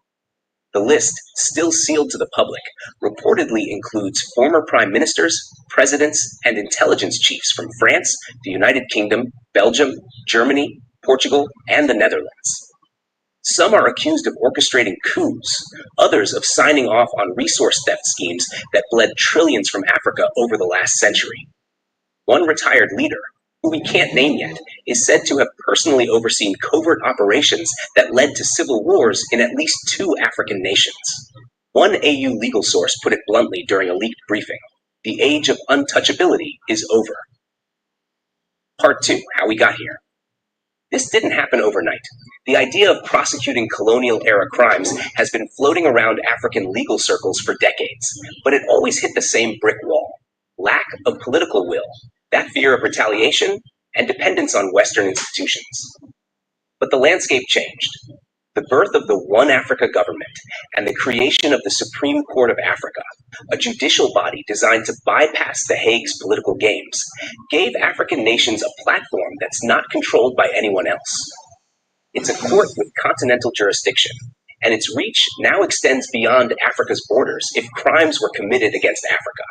The list, still sealed to the public, reportedly includes former prime ministers, presidents, and intelligence chiefs from France, the United Kingdom, Belgium, Germany, Portugal, and the Netherlands. Some are accused of orchestrating coups, others of signing off on resource theft schemes that bled trillions from Africa over the last century. One retired leader, who we can't name yet, is said to have personally overseen covert operations that led to civil wars in at least 2 African nations. One AU legal source put it bluntly during a leaked briefing: the age of untouchability is over. Part 2, how we got here. This didn't happen overnight. The idea of prosecuting colonial-era crimes has been floating around African legal circles for decades, but it always hit the same brick wall: lack of political will, that fear of retaliation, and dependence on Western institutions. But the landscape changed. The birth of the One Africa government and the creation of the Supreme Court of Africa, a judicial body designed to bypass The Hague's political games, gave African nations a platform that's not controlled by anyone else. It's a court with continental jurisdiction, and its reach now extends beyond Africa's borders if crimes were committed against Africa.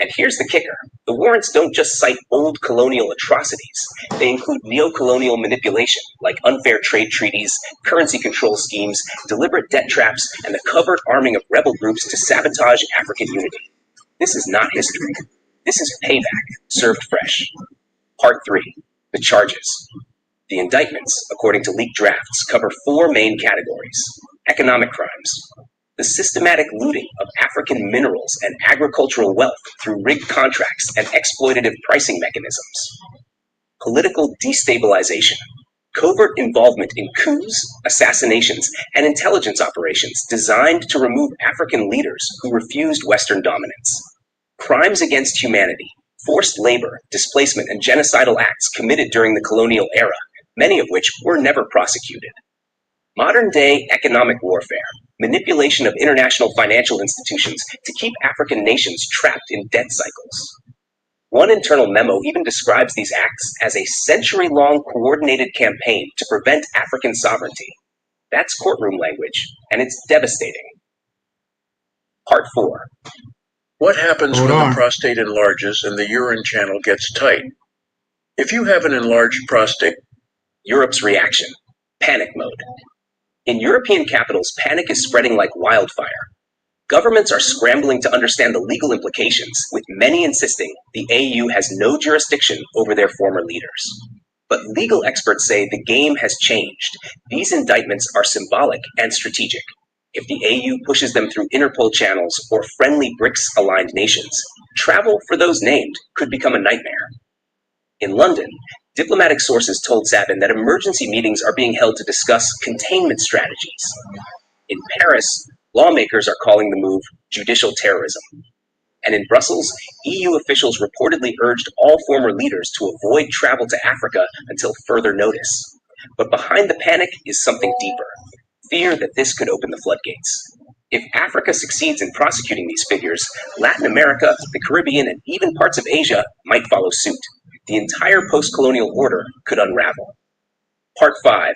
And here's the kicker: the warrants don't just cite old colonial atrocities. They include neo-colonial manipulation, like unfair trade treaties, currency control schemes, deliberate debt traps, and the covert arming of rebel groups to sabotage African unity. This is not history. This is payback, served fresh. Part 3, the charges. The indictments, according to leaked drafts, cover 4 main categories: economic crimes, the systematic looting of African minerals and agricultural wealth through rigged contracts and exploitative pricing mechanisms; political destabilization, covert involvement in coups, assassinations, and intelligence operations designed to remove African leaders who refused Western dominance; crimes against humanity, forced labor, displacement, and genocidal acts committed during the colonial era, many of which were never prosecuted; modern-day economic warfare, manipulation of international financial institutions to keep African nations trapped in debt cycles. One internal memo even describes these acts as a century-long coordinated campaign to prevent African sovereignty. That's courtroom language, and it's devastating. Part 4. What happens when the prostate enlarges and the urine channel gets tight? If you have an enlarged prostate, Europe's reaction: panic mode. In European capitals, panic is spreading like wildfire. Governments are scrambling to understand the legal implications, with many insisting the AU has no jurisdiction over their former leaders. But legal experts say the game has changed. These indictments are symbolic and strategic. If the AU pushes them through Interpol channels or friendly BRICS-aligned nations, travel for those named could become a nightmare. In London, diplomatic sources told Sabin that emergency meetings are being held to discuss containment strategies. In Paris, lawmakers are calling the move judicial terrorism. And in Brussels, EU officials reportedly urged all former leaders to avoid travel to Africa until further notice. But behind the panic is something deeper: fear that this could open the floodgates. If Africa succeeds in prosecuting these figures, Latin America, the Caribbean, and even parts of Asia might follow suit. The entire post-colonial order could unravel. Part 5.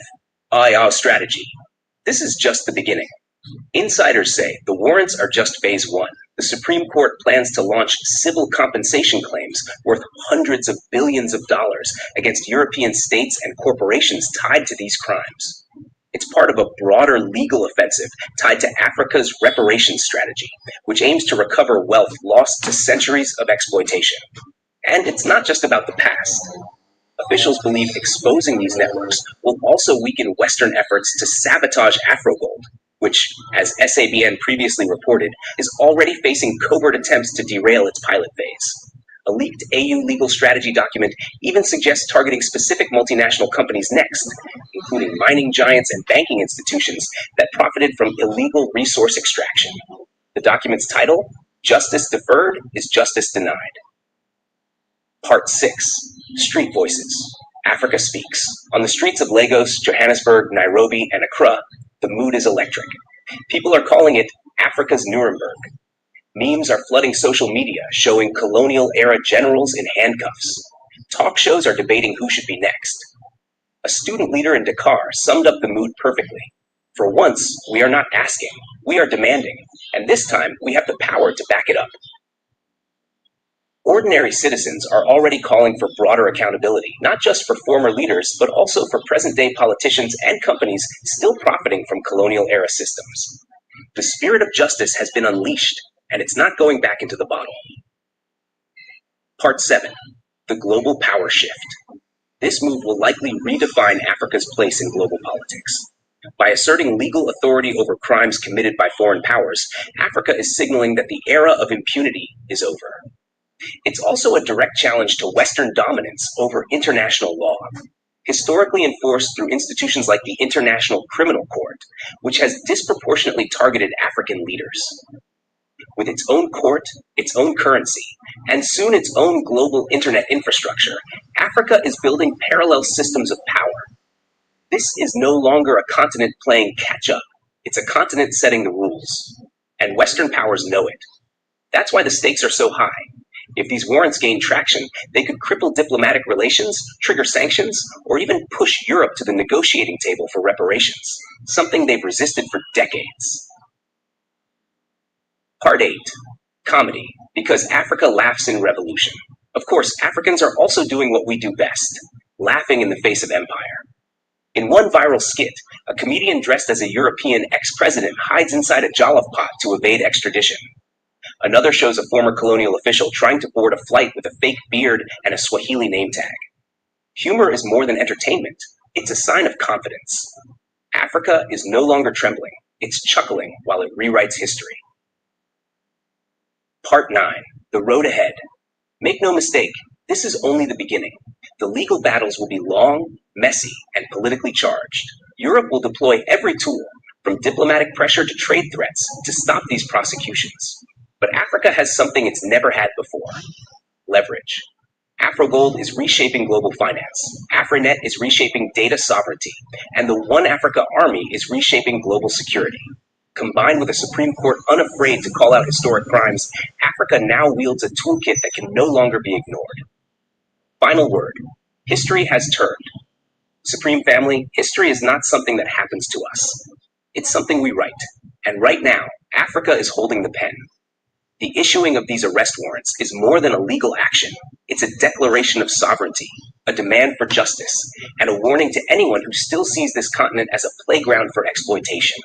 Our strategy. This is just the beginning. Insiders say the warrants are just phase 1. The Supreme Court plans to launch civil compensation claims worth hundreds of billions of dollars against European states and corporations tied to these crimes. It's part of a broader legal offensive tied to Africa's reparations strategy, which aims to recover wealth lost to centuries of exploitation. And it's not just about the past. Officials believe exposing these networks will also weaken Western efforts to sabotage Afrogold, which, as SABN previously reported, is already facing covert attempts to derail its pilot phase. A leaked AU legal strategy document even suggests targeting specific multinational companies next, including mining giants and banking institutions that profited from illegal resource extraction. The document's title: Justice Deferred is Justice Denied. Part 6. Street Voices. Africa Speaks. On the streets of Lagos, Johannesburg, Nairobi, and Accra, the mood is electric. People are calling it Africa's Nuremberg. Memes are flooding social media, showing colonial-era generals in handcuffs. Talk shows are debating who should be next. A student leader in Dakar summed up the mood perfectly. For once, we are not asking, we are demanding, and this time we have the power to back it up. Ordinary citizens are already calling for broader accountability, not just for former leaders, but also for present-day politicians and companies still profiting from colonial-era systems. The spirit of justice has been unleashed, and it's not going back into the bottle. Part 7. The Global Power Shift. This move will likely redefine Africa's place in global politics. By asserting legal authority over crimes committed by foreign powers, Africa is signaling that the era of impunity is over. It's also a direct challenge to Western dominance over international law, historically enforced through institutions like the International Criminal Court, which has disproportionately targeted African leaders. With its own court, its own currency, and soon its own global internet infrastructure, Africa is building parallel systems of power. This is no longer a continent playing catch-up. It's a continent setting the rules. And Western powers know it. That's why the stakes are so high. If these warrants gain traction, they could cripple diplomatic relations, trigger sanctions, or even push Europe to the negotiating table for reparations, something they've resisted for decades. Part 8. Comedy, because Africa laughs in revolution. Of course, Africans are also doing what we do best, laughing in the face of empire. In one viral skit, a comedian dressed as a European ex-president hides inside a jollof pot to evade extradition. Another shows a former colonial official trying to board a flight with a fake beard and a Swahili name tag. Humor is more than entertainment. It's a sign of confidence. Africa is no longer trembling. It's chuckling while it rewrites history. Part 9. The road ahead. Make no mistake, this is only the beginning. The legal battles will be long, messy, and politically charged. Europe will deploy every tool, from diplomatic pressure to trade threats, to stop these prosecutions. But Africa has something it's never had before: leverage. AfroGold is reshaping global finance. Afrinet is reshaping data sovereignty. And the One Africa Army is reshaping global security. Combined with a Supreme Court unafraid to call out historic crimes, Africa now wields a toolkit that can no longer be ignored. Final word. History has turned. Supreme Family, history is not something that happens to us. It's something we write. And right now, Africa is holding the pen. The issuing of these arrest warrants is more than a legal action. It's a declaration of sovereignty, a demand for justice, and a warning to anyone who still sees this continent as a playground for exploitation.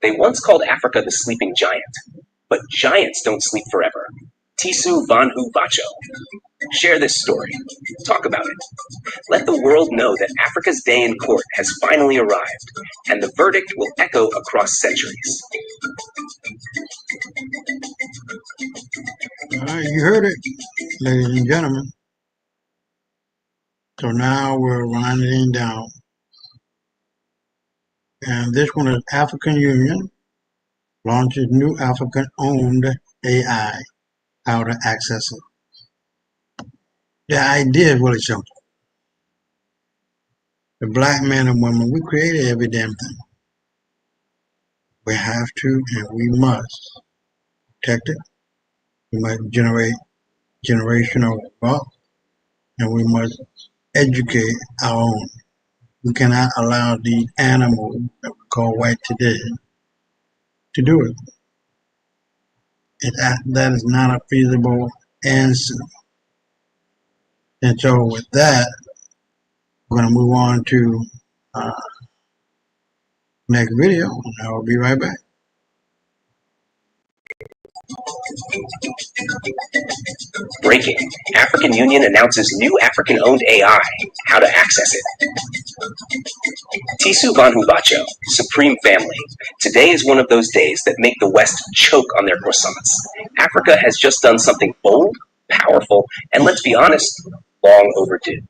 They once called Africa the sleeping giant, but giants don't sleep forever. Tisu Vanhu Bacho. Share this story. Talk about it. Let the world know that Africa's day in court has finally arrived, and the verdict will echo across centuries. All right, you heard it, ladies and gentlemen. So now we're winding down. And this one is African Union launches new African-owned AI, how to access it. The idea is really simple. The black men and women, we created every damn thing. We have to and we must protect it. We must generate generational wealth, and we must educate our own. We cannot allow these animals that we call white today to do it. That is not a feasible answer. And so with that, we're going to move on to next video, and I will be right back. Breaking. African Union announces new African-owned AI. How to access it. Tisu Vanhu Bacho, Supreme Family. Today is one of those days that make the West choke on their croissants. Africa has just done something bold, powerful, and let's be honest, long overdue.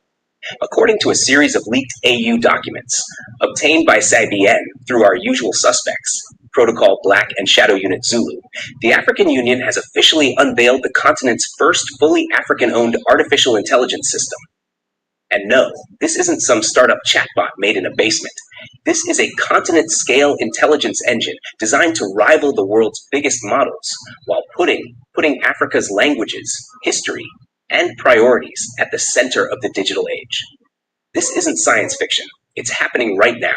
According to a series of leaked AU documents, obtained by SABN through our usual suspects, Protocol Black and Shadow Unit Zulu, the African Union has officially unveiled the continent's first fully African-owned artificial intelligence system. And no, this isn't some startup chatbot made in a basement. This is a continent-scale intelligence engine designed to rival the world's biggest models, while putting Africa's languages, history, and priorities at the center of the digital age. This isn't science fiction. It's happening right now.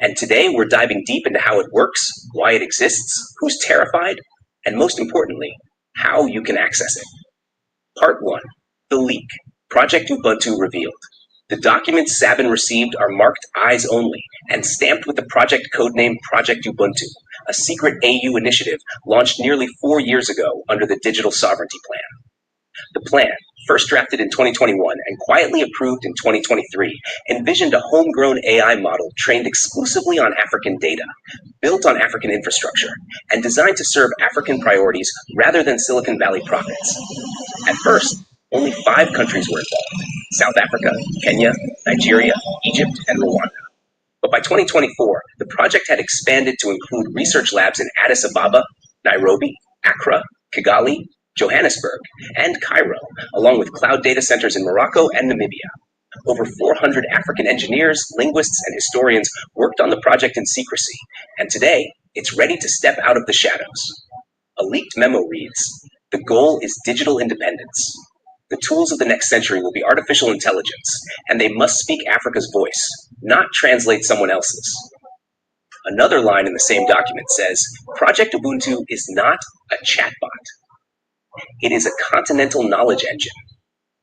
And today we're diving deep into how it works, why it exists, who's terrified, and most importantly, how you can access it. Part 1. The Leak. Project Ubuntu Revealed. The documents Sabin received are marked Eyes Only and stamped with the project codename Project Ubuntu, a secret AU initiative launched nearly 4 years ago under the Digital Sovereignty Plan. The plan, first drafted in 2021 and quietly approved in 2023, envisioned a homegrown AI model trained exclusively on African data, built on African infrastructure, and designed to serve African priorities rather than Silicon Valley profits. At first, only 5 countries were involved: South Africa, Kenya, Nigeria, Egypt, and Rwanda. But by 2024, the project had expanded to include research labs in Addis Ababa, Nairobi, Accra, Kigali, Johannesburg, and Cairo, along with cloud data centers in Morocco and Namibia. Over 400 African engineers, linguists, and historians worked on the project in secrecy, and today, it's ready to step out of the shadows. A leaked memo reads, "The goal is digital independence. The tools of the next century will be artificial intelligence, and they must speak Africa's voice, not translate someone else's." Another line in the same document says, "Project Ubuntu is not a chatbot. It is a continental knowledge engine."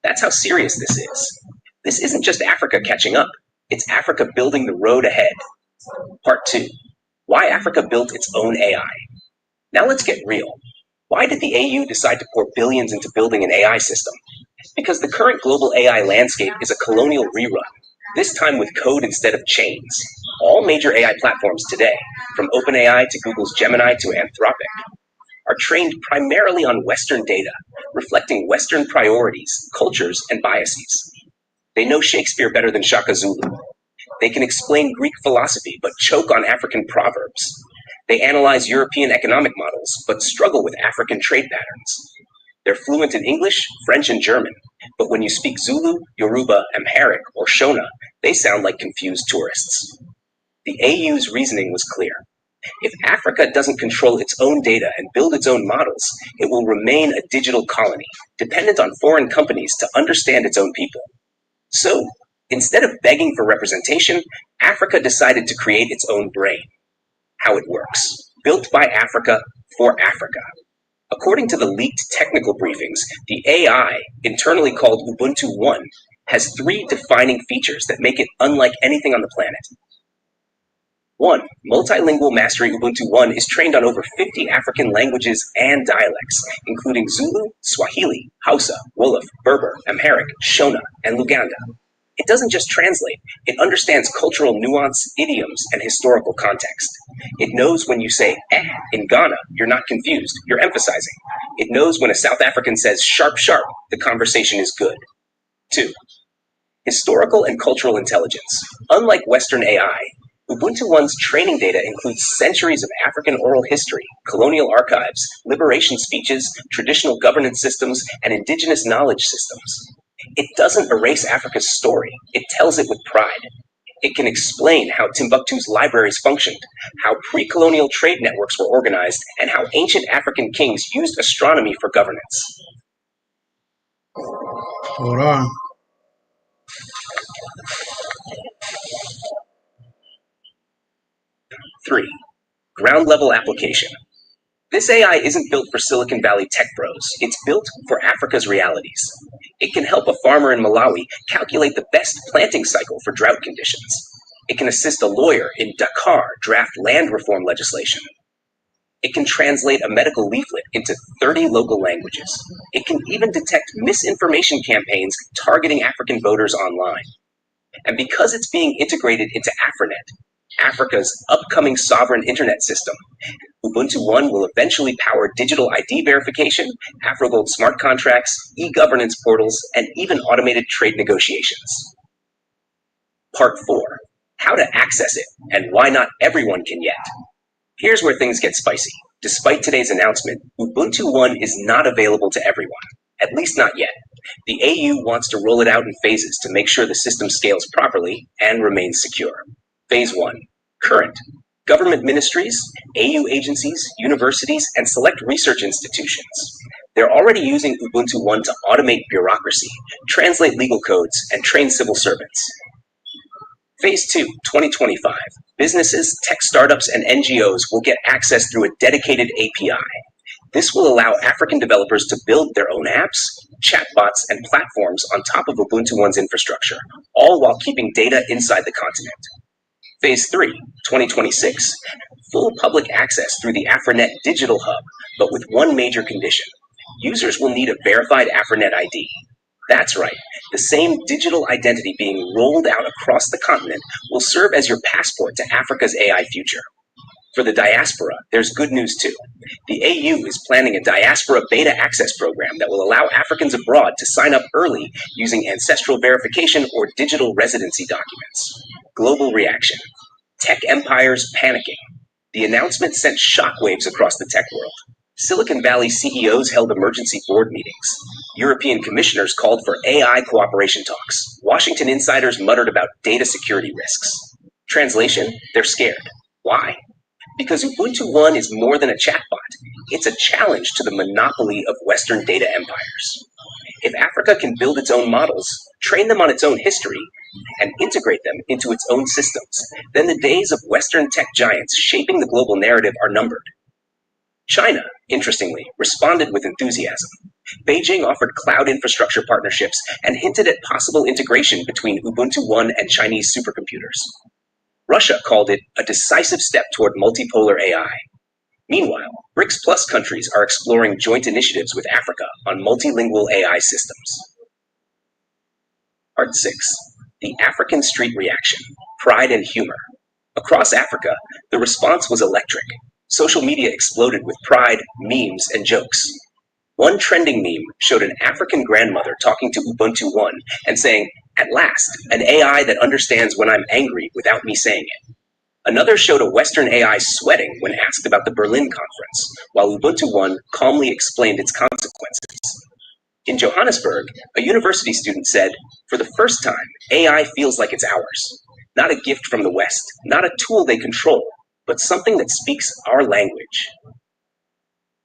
That's how serious this is. This isn't just Africa catching up. It's Africa building the road ahead. Part 2. Why Africa built its own AI. Now let's get real. Why did the AU decide to pour billions into building an AI system? Because the current global AI landscape is a colonial rerun, this time with code instead of chains. All major AI platforms today, from OpenAI to Google's Gemini to Anthropic, are trained primarily on Western data, reflecting Western priorities, cultures, and biases. They know Shakespeare better than Shaka Zulu. They can explain Greek philosophy, but choke on African proverbs. They analyze European economic models, but struggle with African trade patterns. They're fluent in English, French, and German, but when you speak Zulu, Yoruba, Amharic, or Shona, they sound like confused tourists. The AU's reasoning was clear. If Africa doesn't control its own data and build its own models, it will remain a digital colony, dependent on foreign companies to understand its own people. So, instead of begging for representation, Africa decided to create its own brain. How it works. Built by Africa for Africa. According to the leaked technical briefings, the AI, internally called Ubuntu One, has 3 defining features that make it unlike anything on the planet. 1. Multilingual Mastery. Ubuntu One is trained on over 50 African languages and dialects, including Zulu, Swahili, Hausa, Wolof, Berber, Amharic, Shona, and Luganda. It doesn't just translate, it understands cultural nuance, idioms, and historical context. It knows when you say in Ghana, you're not confused, you're emphasizing. It knows when a South African says sharp, sharp, the conversation is good. 2. Historical and cultural intelligence. Unlike Western AI, Ubuntu One's training data includes centuries of African oral history, colonial archives, liberation speeches, traditional governance systems, and indigenous knowledge systems. It doesn't erase Africa's story, it tells it with pride. It can explain how Timbuktu's libraries functioned, how pre-colonial trade networks were organized, and how ancient African kings used astronomy for governance. Hold on. 3. Ground-level application. This AI isn't built for Silicon Valley tech bros. It's built for Africa's realities. It can help a farmer in Malawi calculate the best planting cycle for drought conditions. It can assist a lawyer in Dakar draft land reform legislation. It can translate a medical leaflet into 30 local languages. It can even detect misinformation campaigns targeting African voters online. And because it's being integrated into AfriNet, Africa's upcoming sovereign internet system, Ubuntu One will eventually power digital ID verification, AfriGold smart contracts, e-governance portals, and even automated trade negotiations. Part 4. How to access it, and why not everyone can yet. Here's where things get spicy. Despite today's announcement, Ubuntu One is not available to everyone, at least not yet. The AU wants to roll it out in phases to make sure the system scales properly and remains secure. Phase 1. Current. Government ministries, AU agencies, universities, and select research institutions. They're already using Ubuntu One to automate bureaucracy, translate legal codes, and train civil servants. Phase 2, 2025. Businesses, tech startups, and NGOs will get access through a dedicated API. This will allow African developers to build their own apps, chatbots, and platforms on top of Ubuntu One's infrastructure, all while keeping data inside the continent. Phase 3, 2026. Full public access through the AfriNet Digital Hub, but with one major condition. Users will need a verified AfriNet ID. That's right. The same digital identity being rolled out across the continent will serve as your passport to Africa's AI future. For the diaspora, there's good news too. The AU is planning a diaspora beta access program that will allow Africans abroad to sign up early using ancestral verification or digital residency documents. Global reaction. Tech empires panicking. The announcement sent shockwaves across the tech world. Silicon Valley CEOs held emergency board meetings. European commissioners called for AI cooperation talks. Washington insiders muttered about data security risks. Translation, they're scared. Why? Because Ubuntu One is more than a chatbot. It's a challenge to the monopoly of Western data empires. If Africa can build its own models, train them on its own history, and integrate them into its own systems, then the days of Western tech giants shaping the global narrative are numbered. China, interestingly, responded with enthusiasm. Beijing offered cloud infrastructure partnerships and hinted at possible integration between Ubuntu One and Chinese supercomputers. Russia called it a decisive step toward multipolar AI. Meanwhile, BRICS Plus countries are exploring joint initiatives with Africa on multilingual AI systems. Part 6. The African Street Reaction, Pride and Humor. Across Africa, the response was electric. Social media exploded with pride, memes, and jokes. One trending meme showed an African grandmother talking to Ubuntu One and saying, "At last, an AI that understands when I'm angry without me saying it." Another showed a Western AI sweating when asked about the Berlin conference, while Ubuntu One calmly explained its consequences. In Johannesburg, a university student said, "For the first time, AI feels like it's ours. Not a gift from the West, not a tool they control, but something that speaks our language."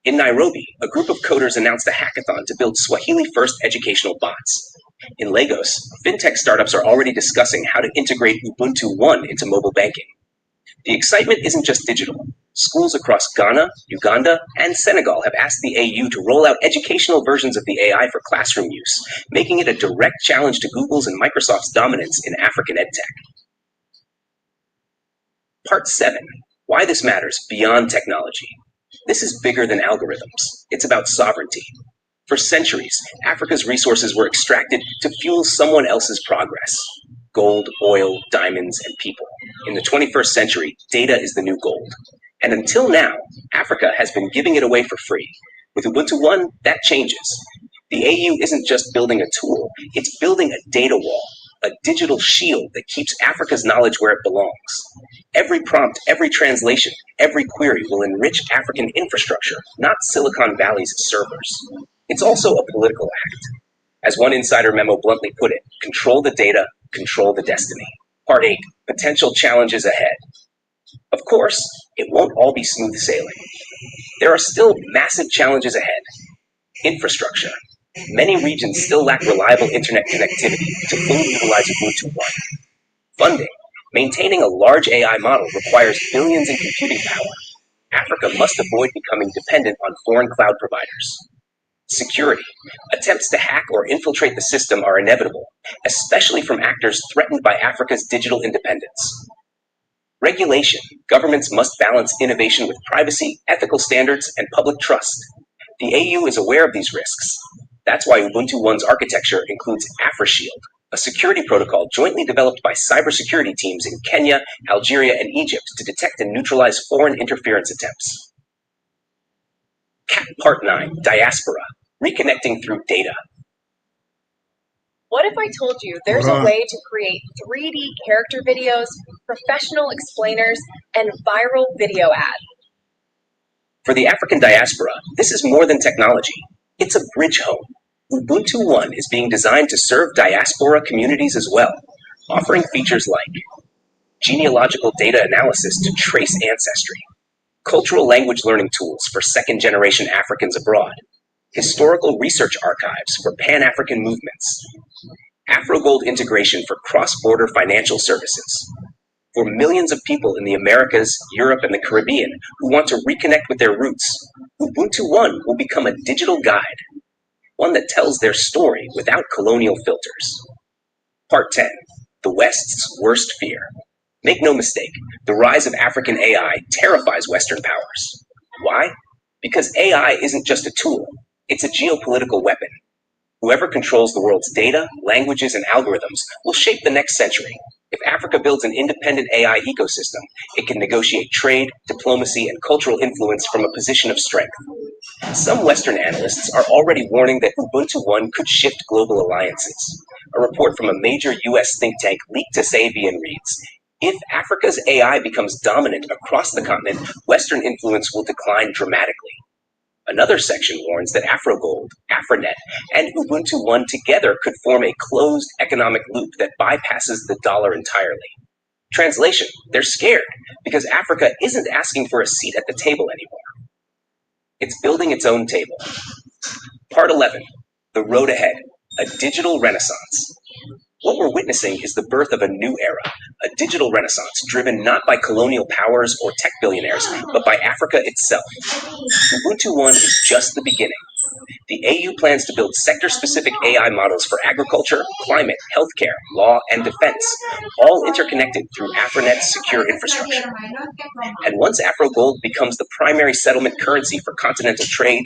In Nairobi, a group of coders announced a hackathon to build Swahili-first educational bots. In Lagos, fintech startups are already discussing how to integrate Ubuntu One into mobile banking. The excitement isn't just digital. Schools across Ghana, Uganda, and Senegal have asked the AU to roll out educational versions of the AI for classroom use, making it a direct challenge to Google's and Microsoft's dominance in African edtech. Part 7. Why this matters beyond technology. This is bigger than algorithms. It's about sovereignty. For centuries, Africa's resources were extracted to fuel someone else's progress. Gold, oil, diamonds, and people. In the 21st century, data is the new gold. And until now, Africa has been giving it away for free. With Ubuntu One, that changes. The AU isn't just building a tool, it's building a data wall, a digital shield that keeps Africa's knowledge where it belongs. Every prompt, every translation, every query will enrich African infrastructure, not Silicon Valley's servers. It's also a political act. As one insider memo bluntly put it, control the data, control the destiny. Part 8, potential challenges ahead. Of course, it won't all be smooth sailing. There are still massive challenges ahead. Infrastructure. Many regions still lack reliable internet connectivity to fully utilize Ubuntu One. Funding. Maintaining a large AI model requires billions in computing power. Africa must avoid becoming dependent on foreign cloud providers. Security. Attempts to hack or infiltrate the system are inevitable, especially from actors threatened by Africa's digital independence. Regulation. Governments must balance innovation with privacy, ethical standards, and public trust. The AU is aware of these risks. That's why Ubuntu One's architecture includes AfriShield, a security protocol jointly developed by cybersecurity teams in Kenya, Algeria, and Egypt to detect and neutralize foreign interference attempts. Part 9, Diaspora, reconnecting through data. What if I told you there's a way to create 3D character videos, professional explainers, and viral video ads? For the African diaspora, this is more than technology. It's a bridge home. Ubuntu One is being designed to serve diaspora communities as well, offering features like genealogical data analysis to trace ancestry, cultural language learning tools for second-generation Africans abroad, historical research archives for Pan-African movements, AfroGold integration for cross-border financial services. For millions of people in the Americas, Europe, and the Caribbean who want to reconnect with their roots, Ubuntu One will become a digital guide, one that tells their story without colonial filters. Part 10. The West's Worst Fear. Make no mistake, the rise of African AI terrifies Western powers. Why? Because AI isn't just a tool, it's a geopolitical weapon. Whoever controls the world's data, languages, and algorithms will shape the next century. If Africa builds an independent AI ecosystem, it can negotiate trade, diplomacy, and cultural influence from a position of strength. Some Western analysts are already warning that Ubuntu One could shift global alliances. A report from a major US think tank leaked to Sabian reads, "If Africa's AI becomes dominant across the continent, Western influence will decline dramatically." Another section warns that AfroGold, AfroNet, and Ubuntu One together could form a closed economic loop that bypasses the dollar entirely. Translation, they're scared because Africa isn't asking for a seat at the table anymore. It's building its own table. Part 11, The Road Ahead, a Digital Renaissance. What we're witnessing is the birth of a new era, a digital renaissance driven not by colonial powers or tech billionaires, but by Africa itself. Ubuntu One is just the beginning. The AU plans to build sector-specific AI models for agriculture, climate, healthcare, law, and defense, all interconnected through AfroNet's secure infrastructure. And once AfroGold becomes the primary settlement currency for continental trade,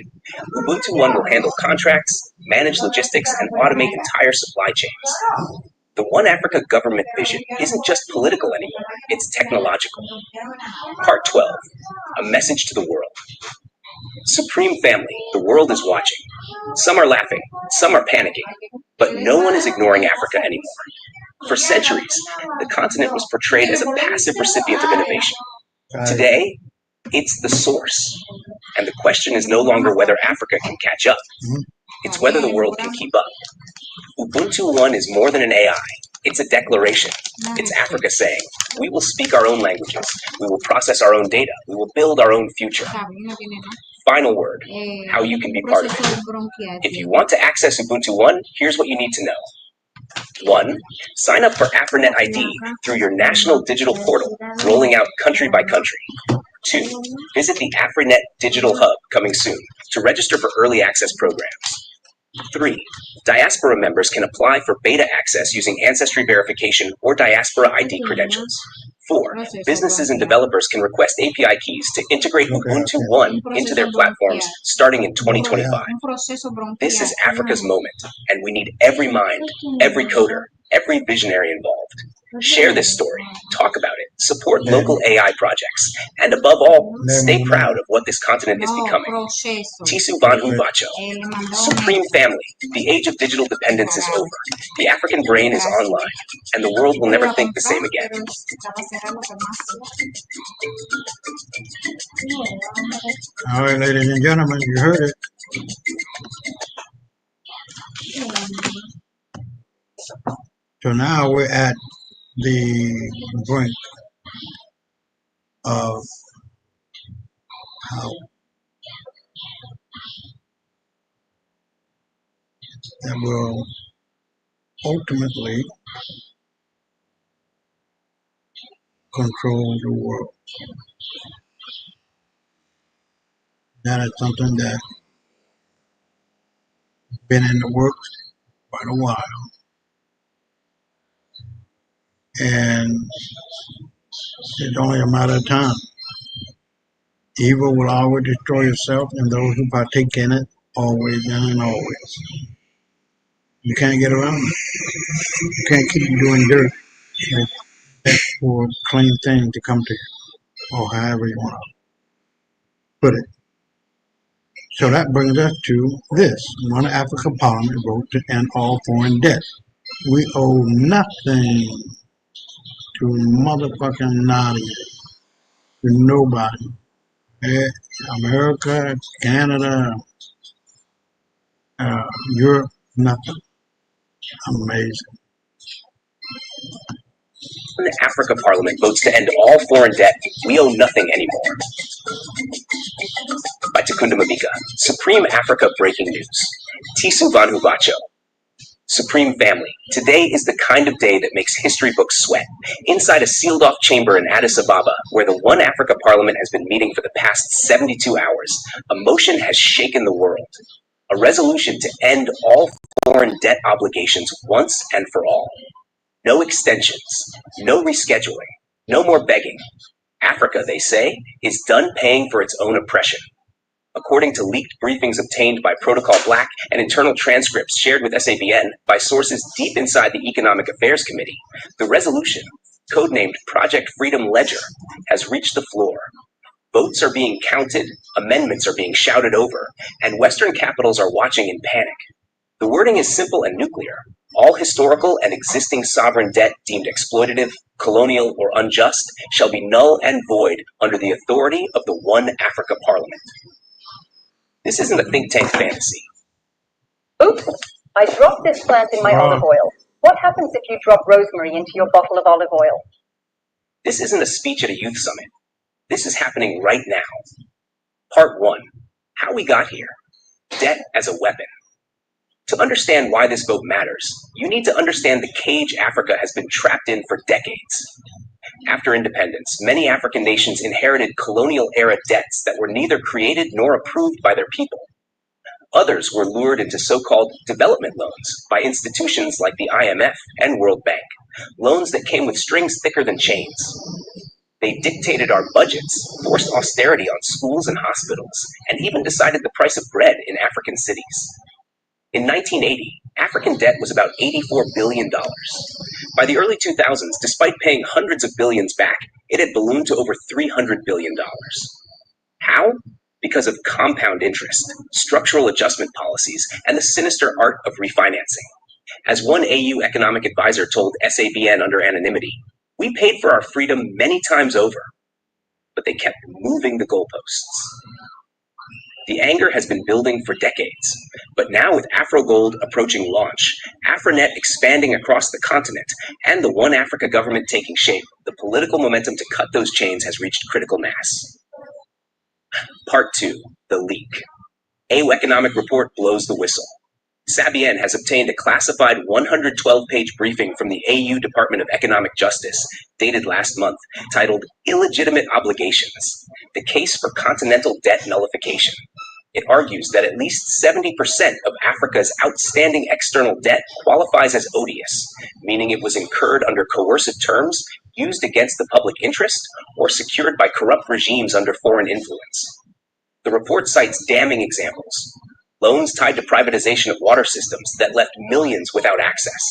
Ubuntu One will handle contracts, manage logistics, and automate entire supply chains. The One Africa government vision isn't just political anymore, it's technological. Part 12, A Message to the World. Supreme family, the world is watching. Some are laughing, some are panicking, but no one is ignoring Africa anymore. For centuries, the continent was portrayed as a passive recipient of innovation. Today, it's the source. And the question is no longer whether Africa can catch up. It's whether the world can keep up. Ubuntu One is more than an AI. It's a declaration. It's Africa saying, we will speak our own languages. We will process our own data. We will build our own future. Final word, how you can be part of it. If you want to access Ubuntu One, here's what you need to know. 1. Sign up for AfroNet ID through your national digital portal, rolling out country by country. 2. Visit the AfroNet Digital Hub, coming soon, to register for early access programs. 3. Diaspora members can apply for beta access using ancestry verification or diaspora ID credentials. 4. Businesses and developers can request API keys to integrate Ubuntu One into their platforms starting in 2025. This is Africa's moment, and we need every mind, every coder, every visionary involved. Share this story, talk about it, support local AI projects, and above all, stay proud of what this continent is becoming. Tisu Banhu Bacho. Supreme family, the age of digital dependence is over. The African brain is online, and the world will never think the same again. All right, ladies and gentlemen, you heard it. So now we're at the brink of how that will ultimately control the world. That is something that's been in the works quite a while. And it's only a matter of time. Evil will always destroy itself, and those who partake in it, always and always. You can't get around it. You can't keep doing dirt for a clean thing to come to you, or however you want to put it. So that brings us to this. One Africa Parliament vote to end all foreign debt. We owe nothing to motherfucking nobody, to nobody. America, Canada, Europe, nothing. Amazing. When the Africa Parliament votes to end all foreign debt, we owe nothing anymore. By Takunda Mabika, Supreme Africa Breaking News. Tisu Banhu Bacho. Supreme Family, today is the kind of day that makes history books sweat. Inside a sealed-off chamber in Addis Ababa, where the One Africa Parliament has been meeting for the past 72 hours, a motion has shaken the world. A resolution to end all foreign debt obligations once and for all. No extensions, no rescheduling, no more begging. Africa, they say, is done paying for its own oppression. According to leaked briefings obtained by Protocol Black and internal transcripts shared with SABN by sources deep inside the Economic Affairs Committee, the resolution, codenamed Project Freedom Ledger, has reached the floor. Votes are being counted, amendments are being shouted over, and Western capitals are watching in panic. The wording is simple and nuclear. All historical and existing sovereign debt deemed exploitative, colonial, or unjust shall be null and void under the authority of the One Africa Parliament. This isn't a think tank fantasy. Oops, I dropped this plant in my olive oil. What happens if you drop rosemary into your bottle of olive oil? This isn't a speech at a youth summit. This is happening right now. Part 1. How we got here. Debt as a weapon. To understand why this vote matters, you need to understand the cage Africa has been trapped in for decades. After independence, many African nations inherited colonial-era debts that were neither created nor approved by their people. Others were lured into so-called development loans by institutions like the IMF and World Bank, loans that came with strings thicker than chains. They dictated our budgets, forced austerity on schools and hospitals, and even decided the price of bread in African cities. In 1980, African debt was about $84 billion. By the early 2000s, despite paying hundreds of billions back, it had ballooned to over $300 billion. How? Because of compound interest, structural adjustment policies, and the sinister art of refinancing. As one AU economic advisor told SABN under anonymity, we paid for our freedom many times over, but they kept moving the goalposts. The anger has been building for decades, but now with AfroGold approaching launch, AfroNet expanding across the continent, and the One Africa government taking shape, the political momentum to cut those chains has reached critical mass. Part 2. The leak. AU Economic Report blows the whistle. SABN has obtained a classified 112-page briefing from the AU Department of Economic Justice, dated last month, titled Illegitimate Obligations, the Case for Continental Debt Nullification. It argues that at least 70% of Africa's outstanding external debt qualifies as odious, meaning it was incurred under coercive terms, used against the public interest, or secured by corrupt regimes under foreign influence. The report cites damning examples. Loans tied to privatization of water systems that left millions without access.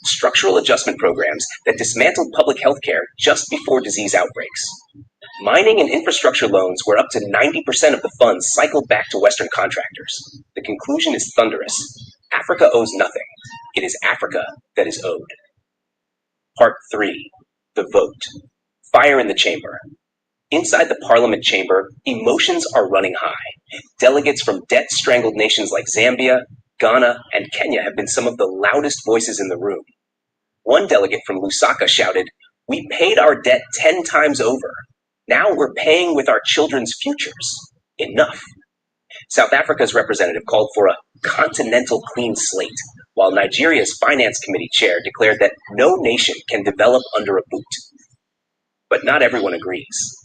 Structural adjustment programs that dismantled public health care just before disease outbreaks. Mining and infrastructure loans where up to 90% of the funds cycled back to Western contractors. The conclusion is thunderous. Africa owes nothing. It is Africa that is owed. Part 3. The vote. Fire in the chamber. Inside the Parliament chamber, emotions are running high. Delegates from debt-strangled nations like Zambia, Ghana, and Kenya have been some of the loudest voices in the room. One delegate from Lusaka shouted, "We paid our debt 10 times over. Now we're paying with our children's futures. Enough." South Africa's representative called for a continental clean slate, while Nigeria's Finance Committee chair declared that no nation can develop under a boot. But not everyone agrees.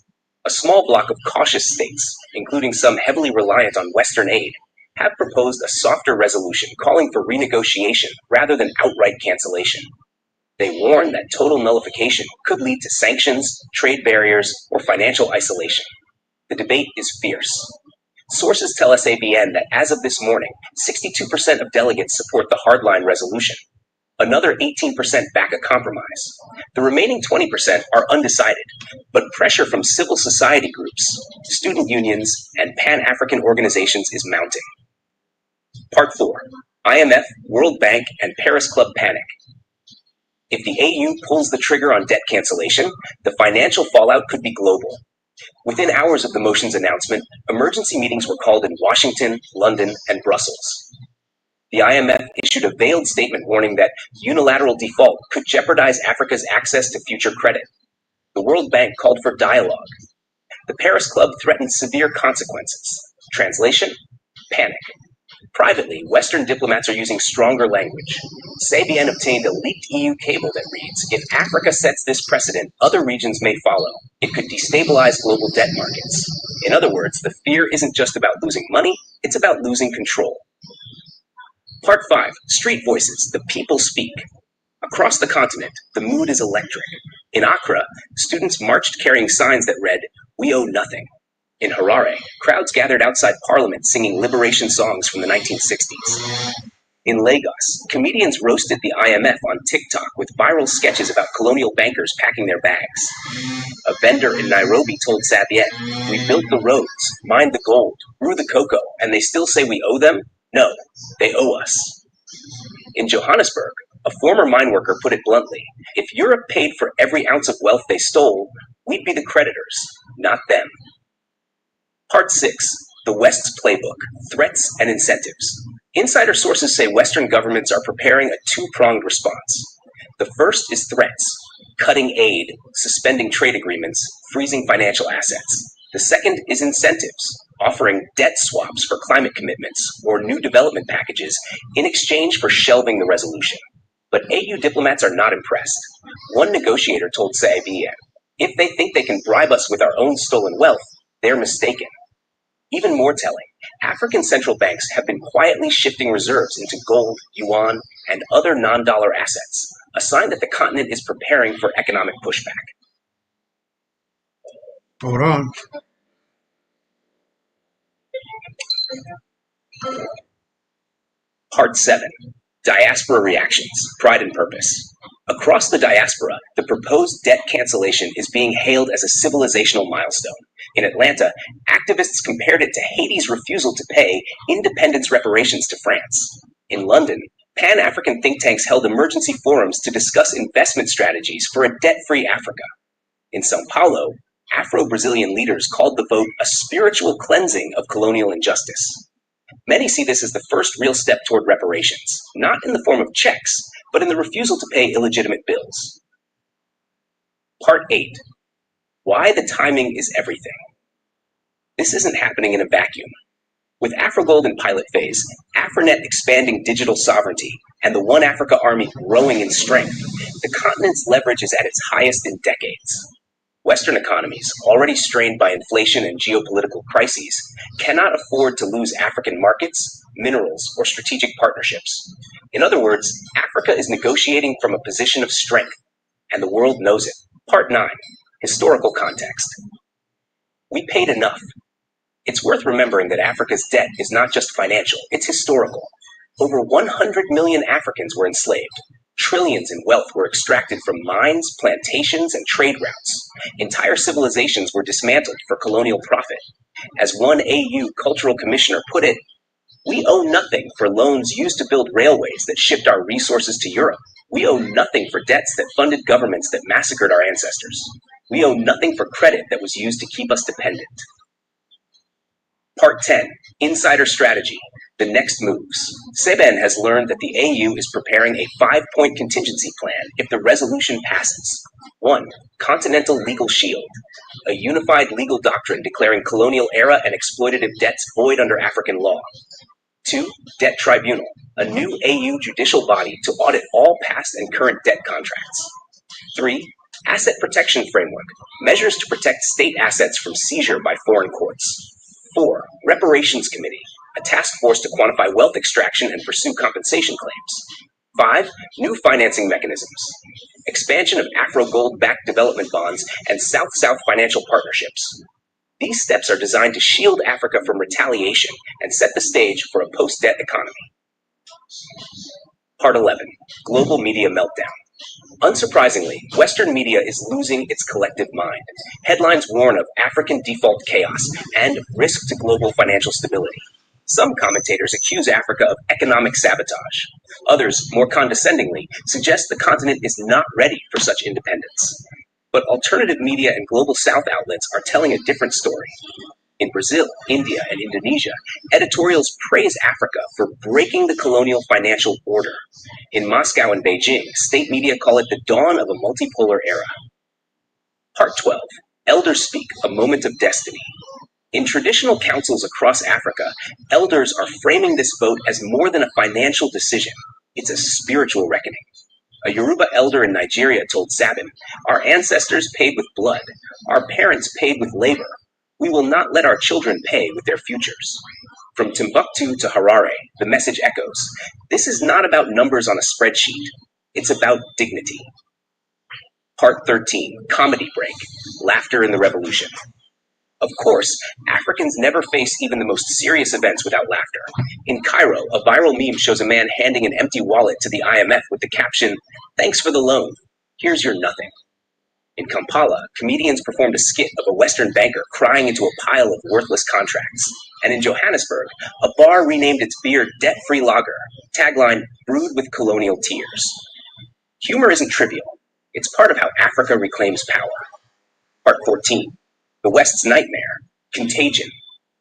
A small bloc of cautious states, including some heavily reliant on Western aid, have proposed a softer resolution calling for renegotiation rather than outright cancellation. They warn that total nullification could lead to sanctions, trade barriers, or financial isolation. The debate is fierce. Sources tell SABN that as of this morning, 62% of delegates support the hardline resolution. Another 18% back a compromise. The remaining 20% are undecided, but pressure from civil society groups, student unions, and Pan-African organizations is mounting. Part 4. IMF, World Bank, and Paris Club panic. If the AU pulls the trigger on debt cancellation, the financial fallout could be global. Within hours of the motion's announcement, emergency meetings were called in Washington, London, and Brussels. The IMF issued a veiled statement warning that unilateral default could jeopardize Africa's access to future credit. The World Bank called for dialogue. The Paris Club threatened severe consequences. Translation? Panic. Privately, Western diplomats are using stronger language. Sabien obtained a leaked EU cable that reads, "If Africa sets this precedent, other regions may follow. It could destabilize global debt markets." In other words, the fear isn't just about losing money, it's about losing control. Part 5. Street Voices. The People Speak. Across the continent, the mood is electric. In Accra, students marched carrying signs that read, "We owe nothing." In Harare, crowds gathered outside Parliament singing liberation songs from the 1960s. In Lagos, comedians roasted the IMF on TikTok with viral sketches about colonial bankers packing their bags. A vendor in Nairobi told Sabien, "We built the roads, mined the gold, grew the cocoa, and they still say we owe them? No, they owe us." In Johannesburg, a former mine worker put it bluntly, "If Europe paid for every ounce of wealth they stole, we'd be the creditors, not them." Part 6. The West's Playbook. Threats and Incentives. Insider sources say Western governments are preparing a two-pronged response. The first is threats, cutting aid, suspending trade agreements, freezing financial assets. The second is incentives, offering debt swaps for climate commitments or new development packages in exchange for shelving the resolution. But AU diplomats are not impressed. One negotiator told Saabien, "If they think they can bribe us with our own stolen wealth, they're mistaken." Even more telling, African central banks have been quietly shifting reserves into gold, yuan, and other non-dollar assets, a sign that the continent is preparing for economic pushback. Hold on. Part 7. Diaspora Reactions, Pride and Purpose. Across the diaspora, the proposed debt cancellation is being hailed as a civilizational milestone. In Atlanta, activists compared it to Haiti's refusal to pay independence reparations to France. In London, Pan-African think tanks held emergency forums to discuss investment strategies for a debt-free Africa. In São Paulo, Afro-Brazilian leaders called the vote a spiritual cleansing of colonial injustice. Many see this as the first real step toward reparations, not in the form of checks, but in the refusal to pay illegitimate bills. Part 8. Why the timing is everything. This isn't happening in a vacuum. With AfroGold in pilot phase, Afronet expanding digital sovereignty, and the One Africa Army growing in strength, the continent's leverage is at its highest in decades. Western economies, already strained by inflation and geopolitical crises, cannot afford to lose African markets, minerals, or strategic partnerships. In other words, Africa is negotiating from a position of strength, and the world knows it. Part 9. Historical context. We paid enough. It's worth remembering that Africa's debt is not just financial, it's historical. Over 100 million Africans were enslaved. Trillions in wealth were extracted from mines, plantations, and trade routes. Entire civilizations were dismantled for colonial profit. As one AU cultural commissioner put it, "We owe nothing for loans used to build railways that shipped our resources to Europe. We owe nothing for debts that funded governments that massacred our ancestors. We owe nothing for credit that was used to keep us dependent." Part 10. Insider Strategy. The next moves. Seben has learned that the AU is preparing a 5-point contingency plan if the resolution passes. 1. Continental Legal Shield. A unified legal doctrine declaring colonial era and exploitative debts void under African law. 2. Debt Tribunal. A new AU judicial body to audit all past and current debt contracts. 3. Asset Protection Framework. Measures to protect state assets from seizure by foreign courts. 4. Reparations Committee, a task force to quantify wealth extraction and pursue compensation claims. 5. New financing mechanisms. Expansion of Afro-Gold-backed development bonds and South-South financial partnerships. These steps are designed to shield Africa from retaliation and set the stage for a post-debt economy. Part 11. Global Media Meltdown. Unsurprisingly, Western media is losing its collective mind. Headlines warn of African default chaos and risk to global financial stability. Some commentators accuse Africa of economic sabotage. Others, more condescendingly, suggest the continent is not ready for such independence. But alternative media and global South outlets are telling a different story. In Brazil, India, and Indonesia, editorials praise Africa for breaking the colonial financial order. In Moscow and Beijing, state media call it the dawn of a multipolar era. Part 12. Elders Speak, a Moment of Destiny. In traditional councils across Africa, elders are framing this vote as more than a financial decision. It's a spiritual reckoning. A Yoruba elder in Nigeria told Sabin, "Our ancestors paid with blood. Our parents paid with labor. We will not let our children pay with their futures." From Timbuktu to Harare, the message echoes. This is not about numbers on a spreadsheet. It's about dignity. Part 13, Comedy Break, Laughter in the Revolution. Of course, Africans never face even the most serious events without laughter. In Cairo, a viral meme shows a man handing an empty wallet to the IMF with the caption, "Thanks for the loan. Here's your nothing." In Kampala, comedians performed a skit of a Western banker crying into a pile of worthless contracts. And in Johannesburg, a bar renamed its beer Debt-Free Lager, tagline, "Brewed with colonial tears." Humor isn't trivial. It's part of how Africa reclaims power. Part 14. The West's Nightmare, Contagion.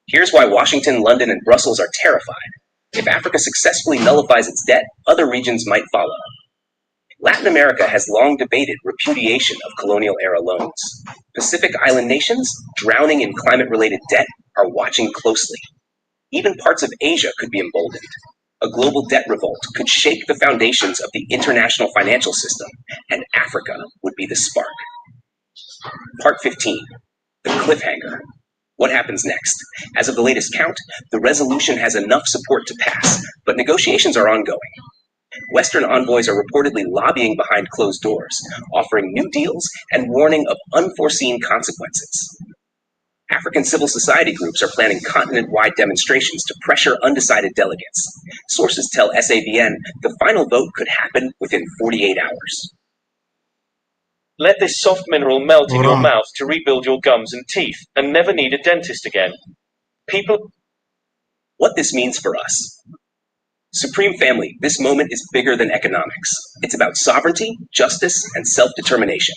Here's why Washington, London, and Brussels are terrified. If Africa successfully nullifies its debt, other regions might follow. Latin America has long debated repudiation of colonial-era loans. Pacific Island nations, drowning in climate-related debt, are watching closely. Even parts of Asia could be emboldened. A global debt revolt could shake the foundations of the international financial system, and Africa would be the spark. Part 15. The cliffhanger. What happens next? As of the latest count, the resolution has enough support to pass, but negotiations are ongoing. Western envoys are reportedly lobbying behind closed doors, offering new deals and warning of unforeseen consequences. African civil society groups are planning continent-wide demonstrations to pressure undecided delegates. Sources tell SABN the final vote could happen within 48 hours. Let this soft mineral melt in your mouth to rebuild your gums and teeth and never need a dentist again. What this means for us. Supreme Family, this moment is bigger than economics. It's about sovereignty, justice, and self-determination.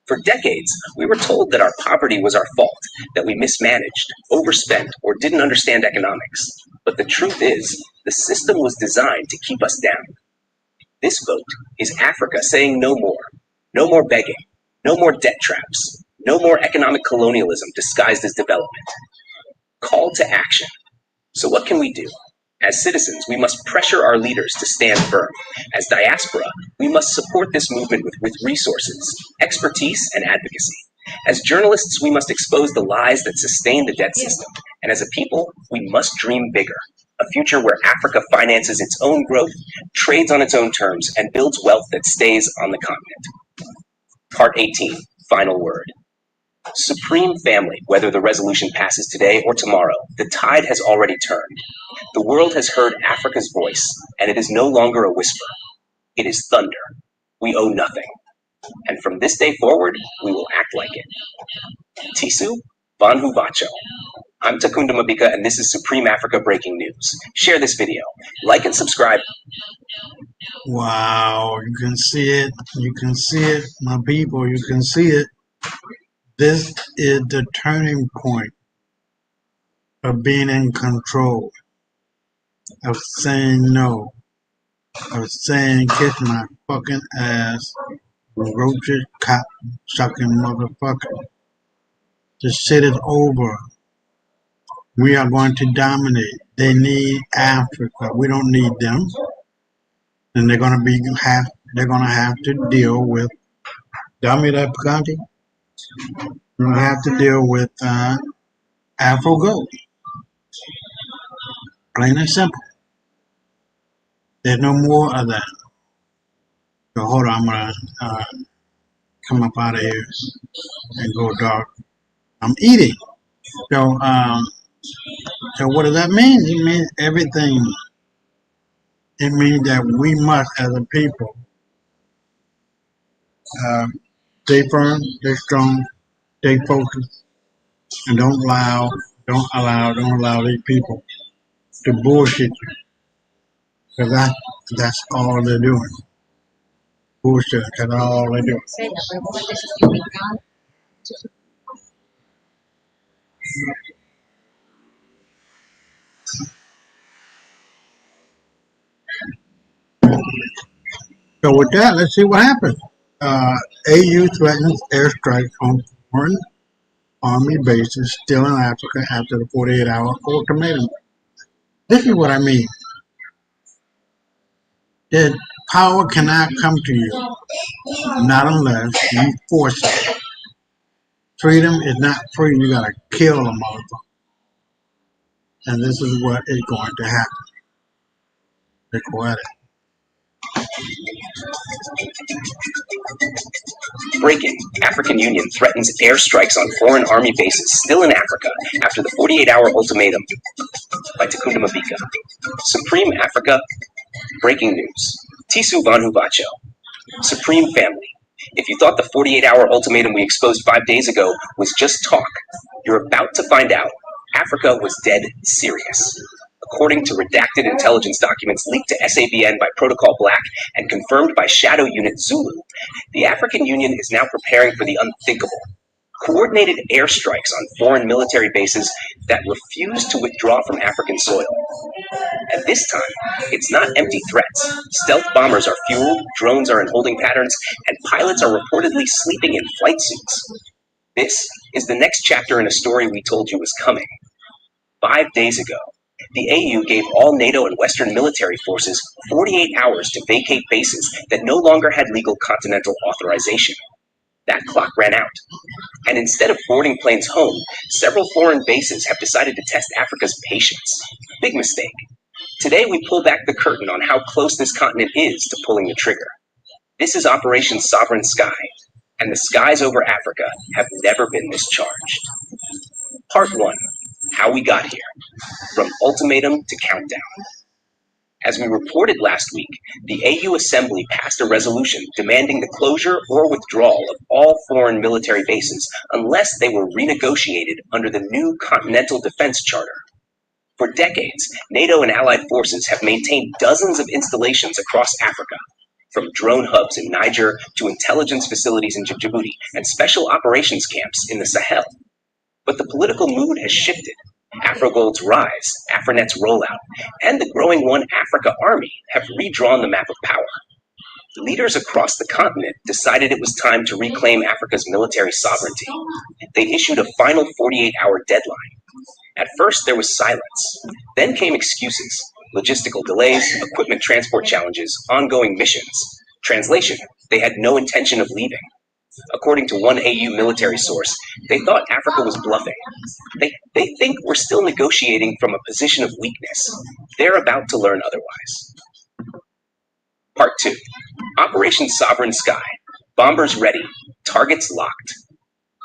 For decades, we were told that our poverty was our fault, that we mismanaged, overspent, or didn't understand economics. But the truth is, the system was designed to keep us down. This vote is Africa saying no more. No more begging. No more debt traps. No more economic colonialism disguised as development. Call to action. So what can we do? As citizens, we must pressure our leaders to stand firm. As diaspora, we must support this movement with resources, expertise, and advocacy. As journalists, we must expose the lies that sustain the debt system. And as a people, we must dream bigger. A future where Africa finances its own growth, trades on its own terms, and builds wealth that stays on the continent. Part 18, Final Word. Supreme Family, whether the resolution passes today or tomorrow, the tide has already turned. The world has heard Africa's voice, and it is no longer a whisper. It is thunder. We owe nothing. And from this day forward, we will act like it. Tisu Banhu Vacho. I'm Takunda Mabika, and this is Supreme Africa Breaking News. Share this video. Like and subscribe. Wow, you can see it. You can see it, my people. You can see it. This is the turning point of being in control, of saying no, of saying kiss my fucking ass, roaches, cop sucking motherfucker. This shit is over. We are going to dominate. They need Africa. We don't need them. And they're gonna have to deal with Dami Pagante. They're gonna have to deal with Afro Gold. Plain and simple. There's no more of that. So hold on, I'm gonna come up out of here and go dark. I'm eating. So so what does that mean? It means everything. It means that we must, as a people, stay firm, stay strong, stay focused, and don't allow these people to bullshit you. Because that's all they're doing. Bullshit, that's all they're doing. So with that, let's see what happens. AU threatens airstrikes on foreign army bases still in Africa after the 48-hour ultimatum. This is what I mean. That power cannot come to you, not unless you force it. Freedom is not free. You gotta kill a motherfucker. And this is what is going to happen. Be quiet. Breaking. African Union threatens airstrikes on foreign army bases still in Africa after the 48-hour ultimatum. By Takunda Mabika. Supreme Africa. Breaking news. Tisu Banhubacho. Supreme Family. If you thought the 48-hour ultimatum we exposed 5 days ago was just talk, you're about to find out Africa was dead serious. According to redacted intelligence documents leaked to SABN by Protocol Black and confirmed by Shadow Unit Zulu, the African Union is now preparing for the unthinkable. Coordinated airstrikes on foreign military bases that refuse to withdraw from African soil. At this time, it's not empty threats. Stealth bombers are fueled, drones are in holding patterns, and pilots are reportedly sleeping in flight suits. This is the next chapter in a story we told you was coming. 5 days ago, the AU gave all NATO and Western military forces 48 hours to vacate bases that no longer had legal continental authorization. That clock ran out. And instead of boarding planes home, several foreign bases have decided to test Africa's patience. Big mistake. Today we pull back the curtain on how close this continent is to pulling the trigger. This is Operation Sovereign Sky, and the skies over Africa have never been this charged. Part 1. How we got here. From ultimatum to countdown. As we reported last week, the AU Assembly passed a resolution demanding the closure or withdrawal of all foreign military bases unless they were renegotiated under the new Continental Defense Charter. For decades, NATO and allied forces have maintained dozens of installations across Africa, from drone hubs in Niger to intelligence facilities in Djibouti and special operations camps in the Sahel. But the political mood has shifted. AfroGold's rise, AfroNet's rollout, and the growing One Africa army have redrawn the map of power. Leaders across the continent decided it was time to reclaim Africa's military sovereignty. They issued a final 48-hour deadline. At first, there was silence. Then came excuses, logistical delays, equipment transport challenges, ongoing missions. Translation, they had no intention of leaving. According to one AU military source, they thought Africa was bluffing. They think we're still negotiating from a position of weakness. They're about to learn otherwise. Part 2. Operation Sovereign Sky. Bombers ready. Targets locked.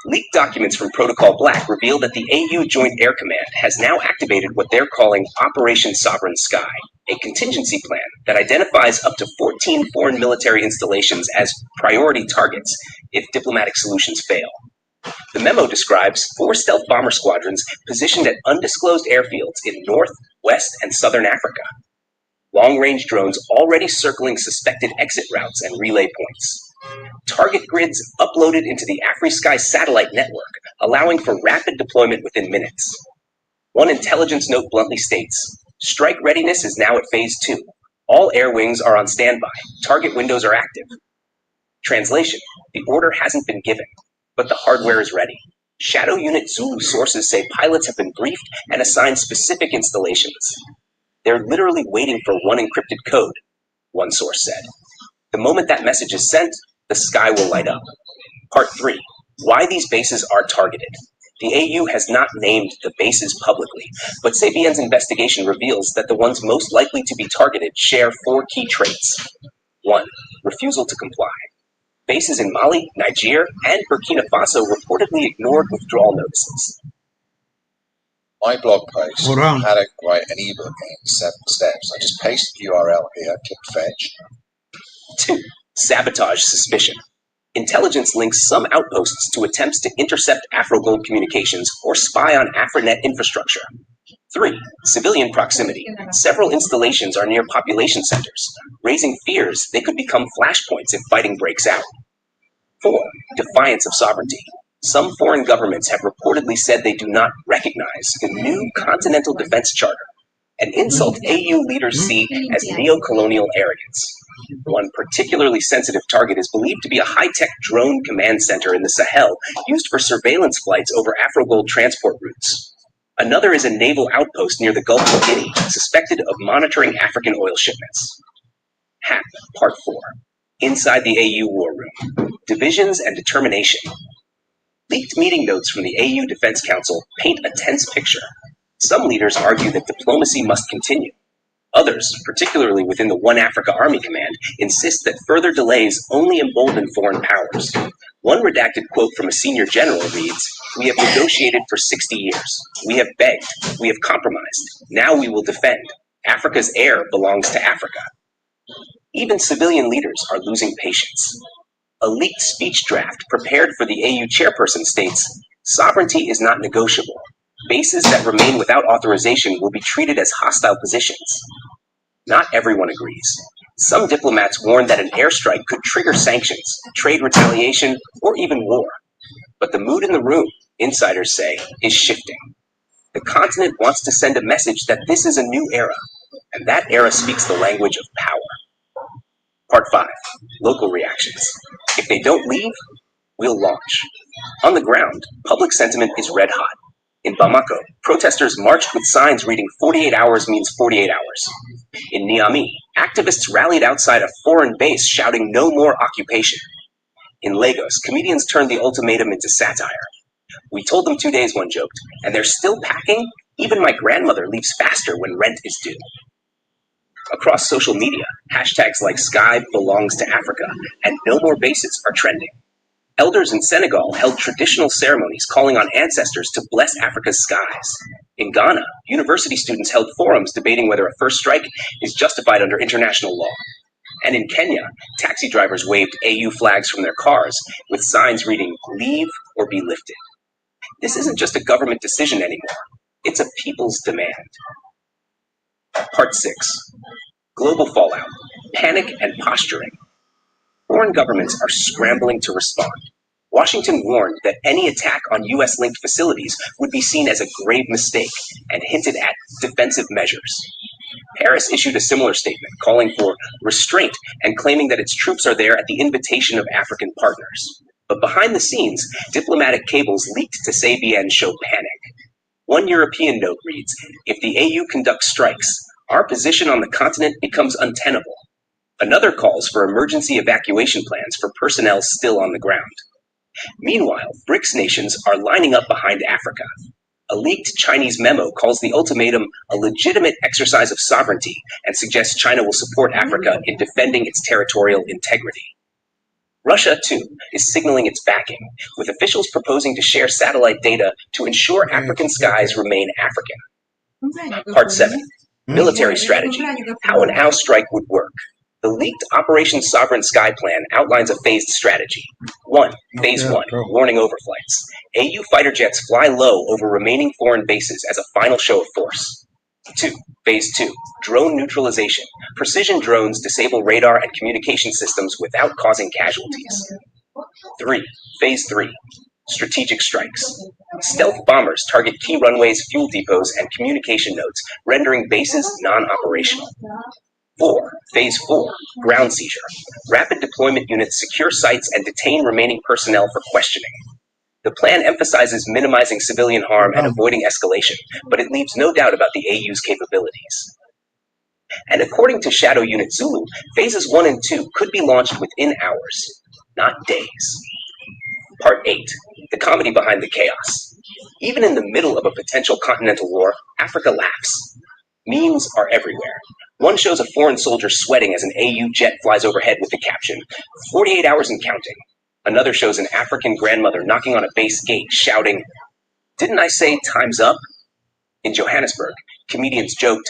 Leaked documents from Protocol Black reveal that the AU Joint Air Command has now activated what they're calling Operation Sovereign Sky, a contingency plan that identifies up to 14 foreign military installations as priority targets if diplomatic solutions fail. The memo describes 4 stealth bomber squadrons positioned at undisclosed airfields in North, West, and Southern Africa. Long-range drones already circling suspected exit routes and relay points. Target grids uploaded into the AfriSky satellite network, allowing for rapid deployment within minutes. One intelligence note bluntly states, strike readiness is now at phase 2. All air wings are on standby. Target windows are active. Translation, the order hasn't been given, but the hardware is ready. Shadow Unit Zulu sources say pilots have been briefed and assigned specific installations. They're literally waiting for one encrypted code, one source said. The moment that message is sent, the sky will light up. Part 3. Why these bases are targeted. The AU has not named the bases publicly, but SABN's investigation reveals that the ones most likely to be targeted share 4 key traits. 1. Refusal to comply. Bases in Mali, Niger, and Burkina Faso reportedly ignored withdrawal notices. My blog post had to write an ebook in 7 steps. I just paste the URL here, click fetch. 2. Sabotage suspicion. Intelligence links some outposts to attempts to intercept AfroGold communications or spy on AfroNet infrastructure. 3. Civilian proximity. Several installations are near population centers, raising fears they could become flashpoints if fighting breaks out. 4. Defiance of sovereignty. Some foreign governments have reportedly said they do not recognize the new Continental Defense Charter, an insult AU leaders see as neo-colonial arrogance. One particularly sensitive target is believed to be a high-tech drone command center in the Sahel used for surveillance flights over Afro-Gold transport routes. Another is a naval outpost near the Gulf of Guinea, suspected of monitoring African oil shipments. HAP, Part 4. Inside the AU War Room. Divisions and Determination. Leaked meeting notes from the AU Defense Council paint a tense picture. Some leaders argue that diplomacy must continue. Others, particularly within the One Africa Army Command, insist that further delays only embolden foreign powers. One redacted quote from a senior general reads, "We have negotiated for 60 years. We have begged. We have compromised. Now we will defend. Africa's air belongs to Africa." Even civilian leaders are losing patience. A leaked speech draft prepared for the AU chairperson states, "Sovereignty is not negotiable. Bases that remain without authorization will be treated as hostile positions." Not everyone agrees. Some diplomats warn that an airstrike could trigger sanctions, trade retaliation, or even war. But the mood in the room, insiders say, is shifting. The continent wants to send a message that this is a new era, and that era speaks the language of power. Part 5. Local reactions. If they don't leave, we'll launch. On the ground, public sentiment is red hot. In Bamako, protesters marched with signs reading 48 hours means 48 hours. In Niamey, activists rallied outside a foreign base shouting no more occupation. In Lagos, comedians turned the ultimatum into satire. "We told them 2 days," one joked, "and they're still packing? Even my grandmother leaves faster when rent is due." Across social media, hashtags like Sky belongs to Africa and no more bases are trending. Elders in Senegal held traditional ceremonies calling on ancestors to bless Africa's skies. In Ghana, university students held forums debating whether a first strike is justified under international law. And in Kenya, taxi drivers waved AU flags from their cars with signs reading, "Leave or be lifted." This isn't just a government decision anymore. It's a people's demand. Part 6. Global fallout, panic and posturing. Foreign governments are scrambling to respond. Washington warned that any attack on U.S.-linked facilities would be seen as a grave mistake and hinted at defensive measures. Paris issued a similar statement calling for restraint and claiming that its troops are there at the invitation of African partners. But behind the scenes, diplomatic cables leaked to CBN show panic. One European note reads, "If the AU conducts strikes, our position on the continent becomes untenable." Another calls for emergency evacuation plans for personnel still on the ground. Meanwhile, BRICS nations are lining up behind Africa. A leaked Chinese memo calls the ultimatum a legitimate exercise of sovereignty and suggests China will support Africa in defending its territorial integrity. Russia, too, is signaling its backing, with officials proposing to share satellite data to ensure African skies remain African. Part 7. Military strategy. How an AU strike would work. The leaked Operation Sovereign Sky Plan outlines a phased strategy. 1. Phase 1. Warning overflights. AU fighter jets fly low over remaining foreign bases as a final show of force. 2. Phase 2. Drone neutralization. Precision drones disable radar and communication systems without causing casualties. 3. Phase 3. Strategic strikes. Stealth bombers target key runways, fuel depots, and communication nodes, rendering bases non-operational. 4. Phase 4. Ground seizure. Rapid deployment units secure sites and detain remaining personnel for questioning. The plan emphasizes minimizing civilian harm and avoiding escalation, but it leaves no doubt about the AU's capabilities. And according to Shadow Unit Zulu, phases 1 and 2 could be launched within hours, not days. Part 8. The comedy behind the chaos. Even in the middle of a potential continental war, Africa laughs. Memes are everywhere. One shows a foreign soldier sweating as an AU jet flies overhead with the caption, "48 hours and counting." Another shows an African grandmother knocking on a base gate, shouting, "Didn't I say time's up?" In Johannesburg, comedians joked,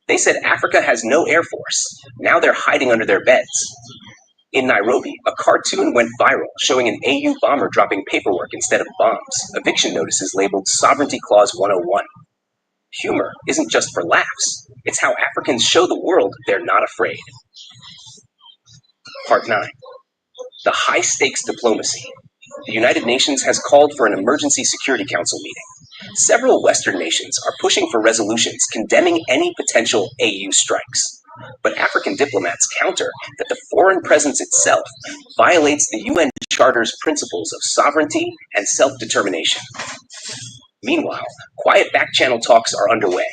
"They said Africa has no air force. Now they're hiding under their beds." In Nairobi, a cartoon went viral showing an AU bomber dropping paperwork instead of bombs, eviction notices labeled Sovereignty Clause 101. Humor isn't just for laughs. It's how Africans show the world they're not afraid. Part 9. The high-stakes diplomacy. The United Nations has called for an emergency Security Council meeting. Several Western nations are pushing for resolutions condemning any potential AU strikes. But African diplomats counter that the foreign presence itself violates the UN Charter's principles of sovereignty and self-determination. Meanwhile, quiet back-channel talks are underway.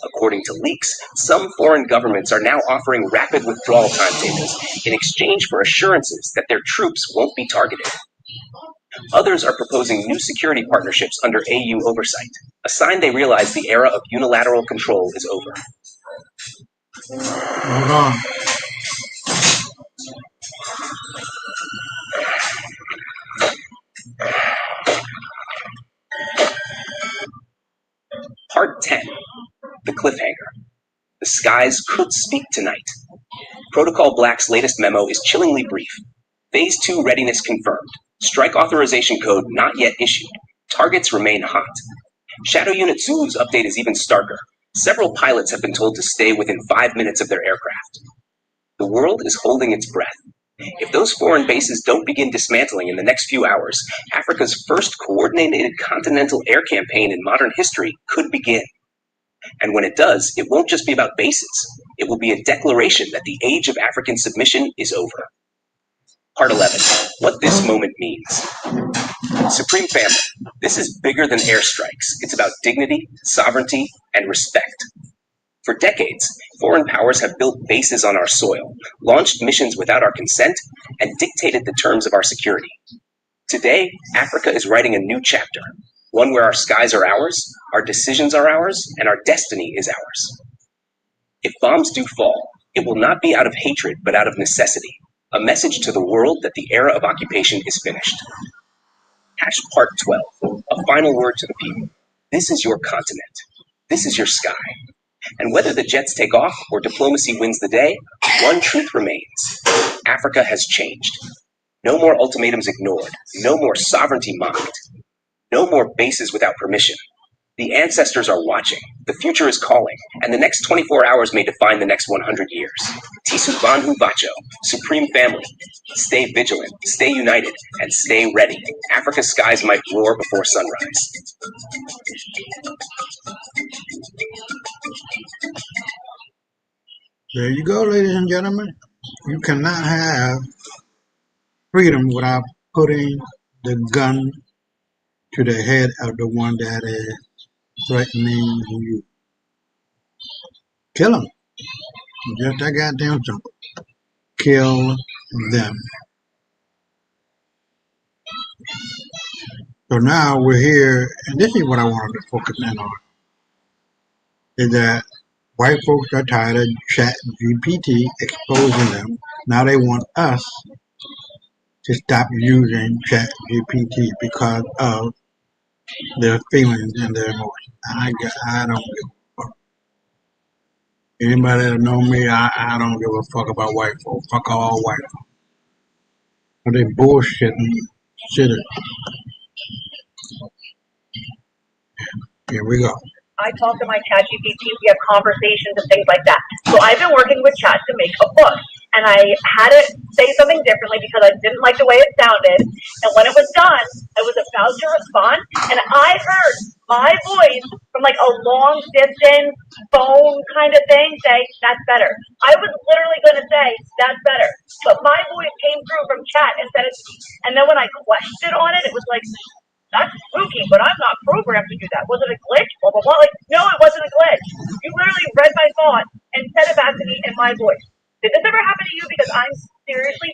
According to leaks, some foreign governments are now offering rapid withdrawal timetables in exchange for assurances that their troops won't be targeted. Others are proposing new security partnerships under AU oversight, a sign they realize the era of unilateral control is over. Hold on. Part 10. The Cliffhanger. The skies could speak tonight. Protocol Black's latest memo is chillingly brief. Phase 2 readiness confirmed. Strike authorization code not yet issued. Targets remain hot. Shadow Unit Zulu's update is even starker. Several pilots have been told to stay within 5 minutes of their aircraft. The world is holding its breath. If those foreign bases don't begin dismantling in the next few hours, Africa's first coordinated continental air campaign in modern history could begin. And when it does, it won't just be about bases. It will be a declaration that the age of African submission is over. Part 11. What this moment means. Supreme Family, this is bigger than airstrikes. It's about dignity, sovereignty, and respect. For decades, foreign powers have built bases on our soil, launched missions without our consent, and dictated the terms of our security. Today, Africa is writing a new chapter, one where our skies are ours, our decisions are ours, and our destiny is ours. If bombs do fall, it will not be out of hatred, but out of necessity, a message to the world that the era of occupation is finished. Part 12, a final word to the people. This is your continent. This is your sky. And whether the jets take off or diplomacy wins the day, one truth remains. Africa has changed. No more ultimatums ignored. No more sovereignty mocked. No more bases without permission. The ancestors are watching. The future is calling. And the next 24 hours may define the next 100 years. Tisu Banhu Bacho, Supreme Family. Stay vigilant, stay united, and stay ready. Africa's skies might roar before sunrise. There you go, ladies and gentlemen. You cannot have freedom without putting the gun to the head of the one that is threatening you. Kill them. Just that goddamn simple. Kill them. So now we're here, and this is what I wanted to focus in on, is that white folks are tired of ChatGPT exposing them. Now they want us to stop using ChatGPT because of their feelings and their emotions. I don't give a fuck. Anybody that know me, I don't give a fuck about white folks. Fuck all white folks. But they bullshitting shit. Here we go. I talk to my ChatGPT, we have conversations and things like that. So I've been working with Chat to make a book. And I had it say something differently because I didn't like the way it sounded. And when it was done, I was about to respond. And I heard my voice from like a long distance phone kind of thing say, that's better. I was literally going to say, that's better. But my voice came through from Chat and said it to me. And then when I questioned on it, it was like, that's spooky, but I'm not programmed to do that. Was it a glitch? Blah, blah, blah. Like, no, it wasn't a glitch. You literally read my thought and said it back to me in my voice. Did this ever happen to you? Because I'm seriously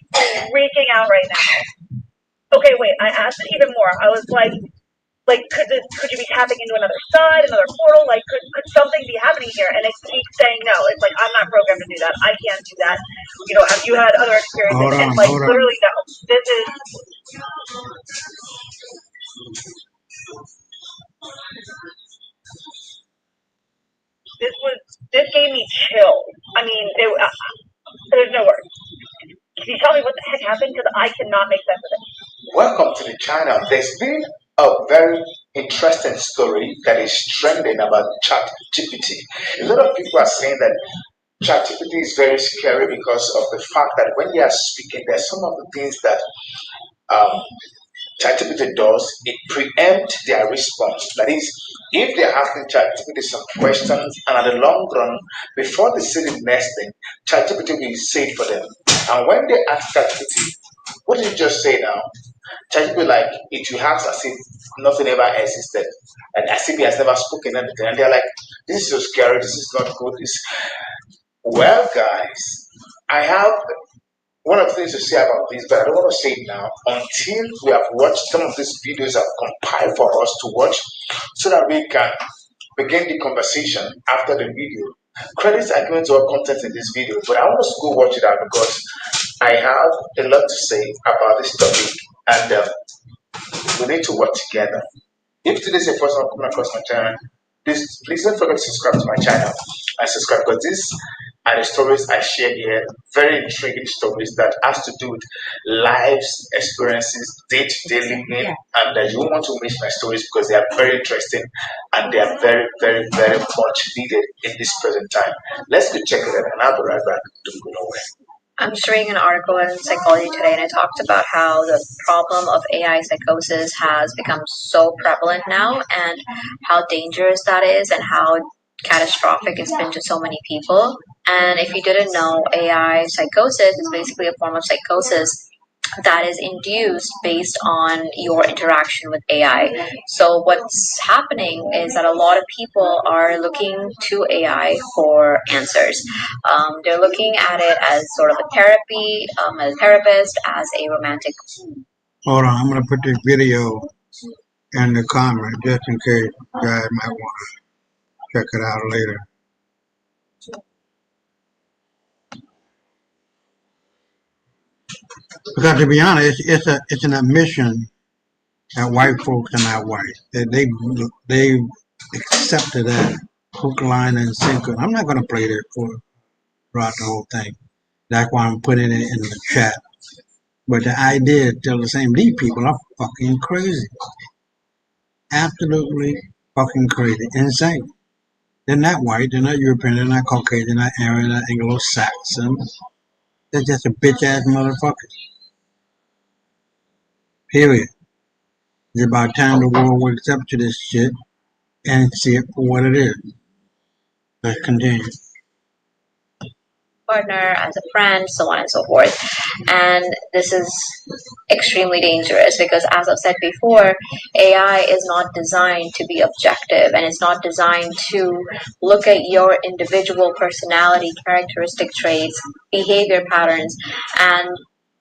freaking out right now. Okay, wait, I asked it even more. I was like, could you be tapping into another side, another portal? Like, could something be happening here? And it keeps saying no. It's like, I'm not programmed to do that. I can't do that. You know, have you had other experiences? And like, literally, no. This is... This gave me chills. I mean, there's no words. Can you tell me what the heck happened? Because I cannot make sense of it. Welcome to the channel. There's been a very interesting story that is trending about ChatGPT. A lot of people are saying that ChatGPT is very scary because of the fact that when they are speaking, there's some of the things that ChatGPT does, it preempts their response. That is, if they're asking ChatGPT some questions and at the long run, before they say the next thing, ChatGPT will say it for them. And when they ask ChatGPT, what did you just say now? ChatGPT like it will act as if nothing ever existed. And as if he has never spoken anything. And they're like, this is so scary, this is not good. Well, guys, I have one of the things to say about this, but I don't want to say it now until we have watched some of these videos I've compiled for us to watch so that we can begin the conversation after the video. Credits are given to all content in this video, but I want us to go watch it out because I have a lot to say about this topic and we need to work together. If today is your first time coming across my channel, please don't forget to subscribe to my channel and subscribe because these are the stories I share here, very intriguing stories that has to do with lives, experiences, day-to-day living, and you won't want to miss my stories because they are very interesting and they are very, very, very much needed in this present time. Let's go check it out and I'll be right back. Don't go nowhere. I'm just reading an article in Psychology Today, and it talked about how the problem of AI psychosis has become so prevalent now, and how dangerous that is, and how catastrophic it's been to so many people. And if you didn't know, AI psychosis is basically a form of psychosis that is induced based on your interaction with AI. So what's happening is that a lot of people are looking to AI for answers. They're looking at it as sort of a therapy, as a therapist, as a romantic. Hold on, I'm going to put this video in the comment just in case you guys might want to check it out later. Because to be honest, it's an admission that white folks are not white. They accepted that hook, line, and sinker. I'm not going to play that throughout the whole thing. That's why I'm putting it in the chat. But the idea is still the same. These people are fucking crazy. Absolutely fucking crazy. Insane. They're not white. They're not European. They're not Caucasian. They're not Aryan. They're not Anglo-Saxon. They're just a bitch-ass motherfucker. Period. It's about time the world wakes up to this shit and see it for what it is. Let's continue. Partner, as a friend, so on and so forth. And this is extremely dangerous because, as I've said before, AI is not designed to be objective, and it's not designed to look at your individual personality, characteristic traits, behavior patterns, and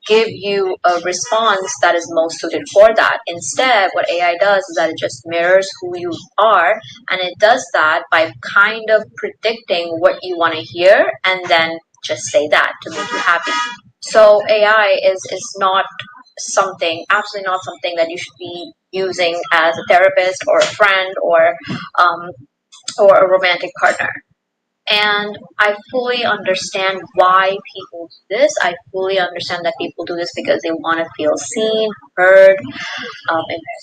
give you a response that is most suited for that. Instead, what AI does is that it just mirrors who you are, and it does that by kind of predicting what you want to hear and then just say that to make you happy. So AI is not something, absolutely not something that you should be using as a therapist or a friend or a romantic partner. And I fully understand why people do this. I fully understand that people do this because they want to feel seen, heard,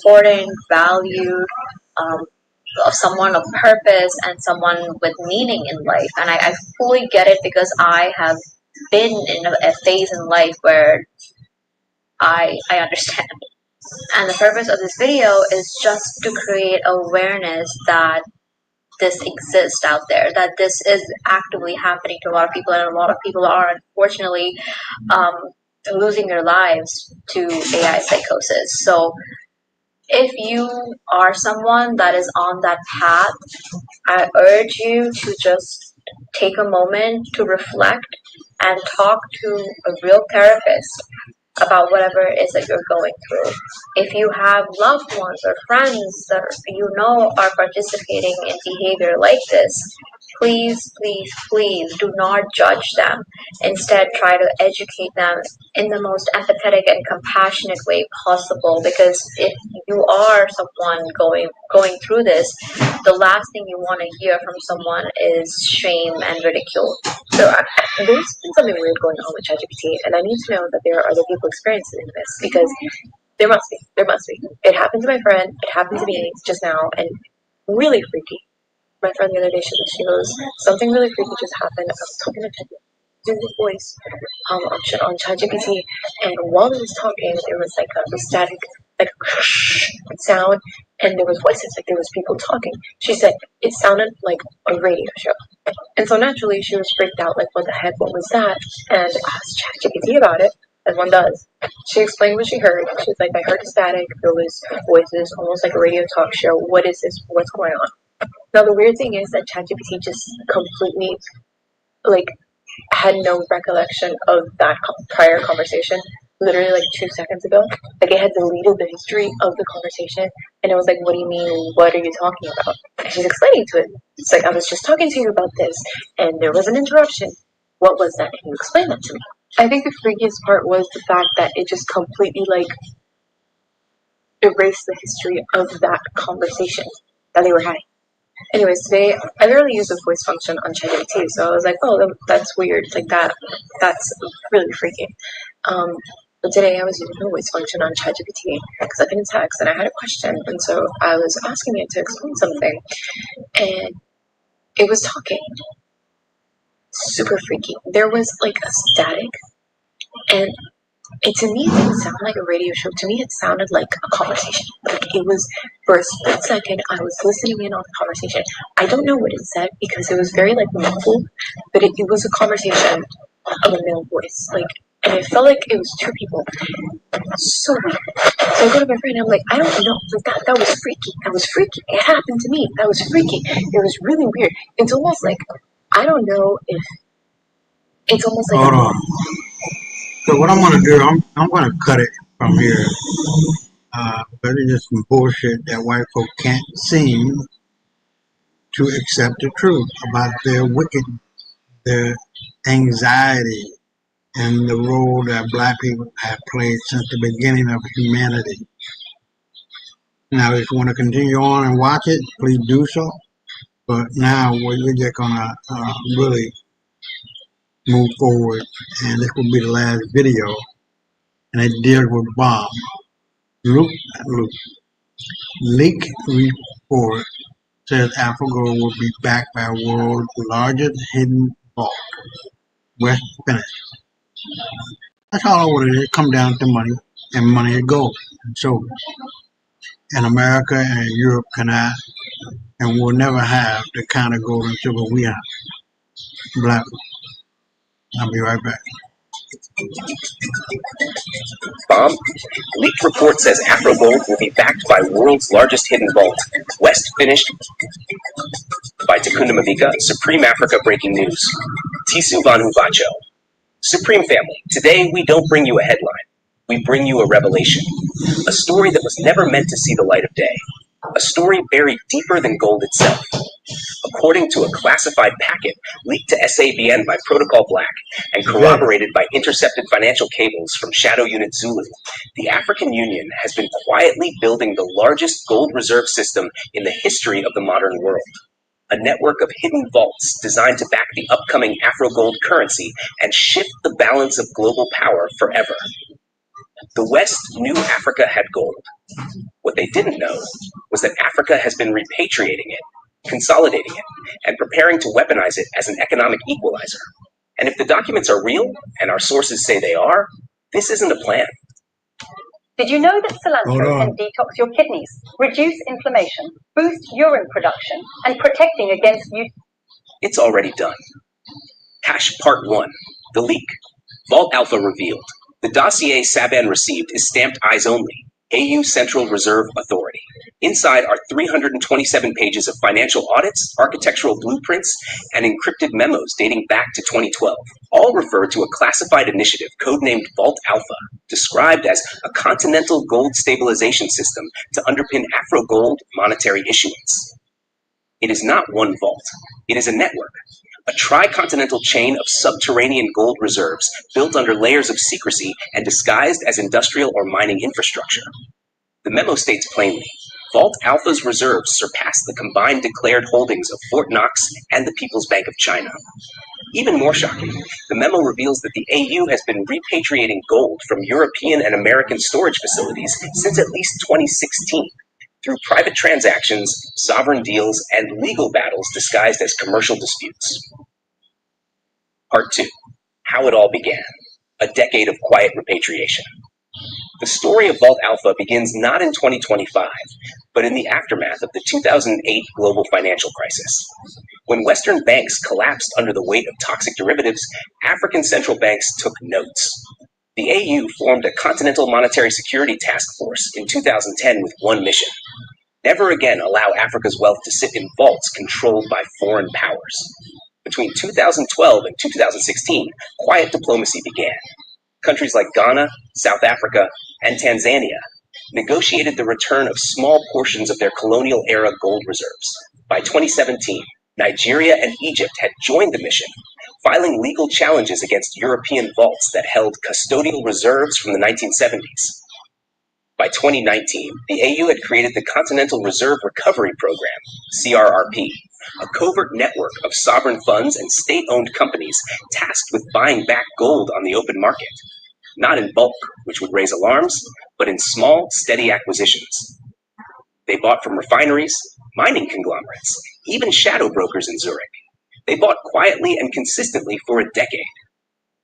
important, valued, of someone of purpose and someone with meaning in life. And I fully get it because I have been in a phase in life where I understand. And the purpose of this video is just to create awareness that this exists out there, that this is actively happening to a lot of people, and a lot of people are unfortunately losing their lives to AI psychosis. So if you are someone that is on that path, I urge you to just take a moment to reflect and talk to a real therapist about whatever it is that you're going through. If you have loved ones or friends that you know are participating in behavior like this, please, please, please do not judge them. Instead, try to educate them in the most empathetic and compassionate way possible, because if you are someone going through this, the last thing you want to hear from someone is shame and ridicule. So there's been something weird going on with ChatGPT, and I need to know that there are other people experiencing this, because there must be. It happened to my friend. It happened to me just now, and really freaky. My friend the other day, she goes, something really freaky just happened. I was talking to ChatGPT, doing the voice on ChatGPT, and while I was talking, there was like a static like sound, and there was voices, like there was people talking. She said it sounded like a radio show. And so naturally she was freaked out, like, what the heck, what was that? And asked ChatGPT about it, as one does. She explained what she heard. She was like, I heard static, there was voices, almost like a radio talk show. What is this? What's going on? Now the weird thing is that ChatGPT just completely, like, had no recollection of that prior conversation. Literally like 2 seconds ago, like it had deleted the history of the conversation, and it was like, what do you mean, what are you talking about? And she's explaining to it, it's like, I was just talking to you about this and there was an interruption. What was that? Can you explain that to me? I think the freakiest part was the fact that it just completely like erased the history of that conversation that they were having. Anyways, today I literally used the voice function on ChatGPT, so I was like, oh, that's weird, like that's really freaky. But today I was using the voice function on ChatGPT because I couldn't text and I had a question, and so I was asking it to explain something, and it was talking. Super freaky. There was like a static, and to me, it didn't sound like a radio show. To me, it sounded like a conversation. Like it was, for a split second, I was listening in on the conversation. I don't know what it said because it was very like muffled, but it was a conversation of a male voice. Like, and it felt like it was two people. So weird. So I go to my friend and I'm like, I don't know. Like that was freaky. That was freaky. It happened to me. That was freaky. It was really weird. It's almost like, I don't know if, it's almost like. Hold on. So what I'm gonna do, I'm gonna cut it from here, because it's just some bullshit that white folk can't seem to accept the truth about their wickedness, their anxiety, and the role that black people have played since the beginning of humanity. Now, if you want to continue on and watch it, please do so. But now we're just gonna really move forward, and this will be the last video, and it deals with Bob. Luke, leak report says AlphaGo will be backed by world's largest hidden vault. West finished. That's all what it is. It comes down to money, and money is gold. And so, and America and Europe cannot and will never have the kind of gold and silver we have. Black. I'll be right back. Bomb. Leaked report says AfroGold will be backed by world's largest hidden vault. West finished by Takunda Mavika. Supreme Africa breaking news. Tisu Vanhu Vacho. Supreme family, today we don't bring you a headline. We bring you a revelation. A story that was never meant to see the light of day. A story buried deeper than gold itself. According to a classified packet leaked to SABN by Protocol Black and corroborated by intercepted financial cables from Shadow Unit Zulu, the African Union has been quietly building the largest gold reserve system in the history of the modern world. A network of hidden vaults designed to back the upcoming AfroGold currency and shift the balance of global power forever. The West knew Africa had gold. What they didn't know was that Africa has been repatriating it, consolidating it, and preparing to weaponize it as an economic equalizer. And if the documents are real, and our sources say they are, this isn't a plan. Did you know that cilantro can detox your kidneys, reduce inflammation, boost urine production, and protecting against you? It's already done. Hash Part 1. The leak. Vault Alpha revealed. The dossier Saban received is stamped eyes only. AU Central Reserve Authority. Inside are 327 pages of financial audits, architectural blueprints, and encrypted memos dating back to 2012. All refer to a classified initiative codenamed Vault Alpha, described as a continental gold stabilization system to underpin Afro-gold monetary issuance. It is not one vault. It is a network. A tri-continental chain of subterranean gold reserves built under layers of secrecy and disguised as industrial or mining infrastructure. The memo states plainly, Vault Alpha's reserves surpass the combined declared holdings of Fort Knox and the People's Bank of China. Even more shocking, the memo reveals that the AU has been repatriating gold from European and American storage facilities since at least 2016. Through private transactions, sovereign deals, and legal battles disguised as commercial disputes. Part 2. How it all began. A decade of quiet repatriation. The story of Vault Alpha begins not in 2025, but in the aftermath of the 2008 global financial crisis. When Western banks collapsed under the weight of toxic derivatives, African central banks took notes. The AU formed a Continental Monetary Security Task Force in 2010 with one mission: never again allow Africa's wealth to sit in vaults controlled by foreign powers. Between 2012 and 2016, quiet diplomacy began. Countries like Ghana, South Africa, and Tanzania negotiated the return of small portions of their colonial-era gold reserves. By 2017, Nigeria and Egypt had joined the mission, filing legal challenges against European vaults that held custodial reserves from the 1970s. By 2019, the AU had created the Continental Reserve Recovery Program, CRRP, a covert network of sovereign funds and state-owned companies tasked with buying back gold on the open market. Not in bulk, which would raise alarms, but in small, steady acquisitions. They bought from refineries, mining conglomerates, even shadow brokers in Zurich. They bought quietly and consistently for a decade.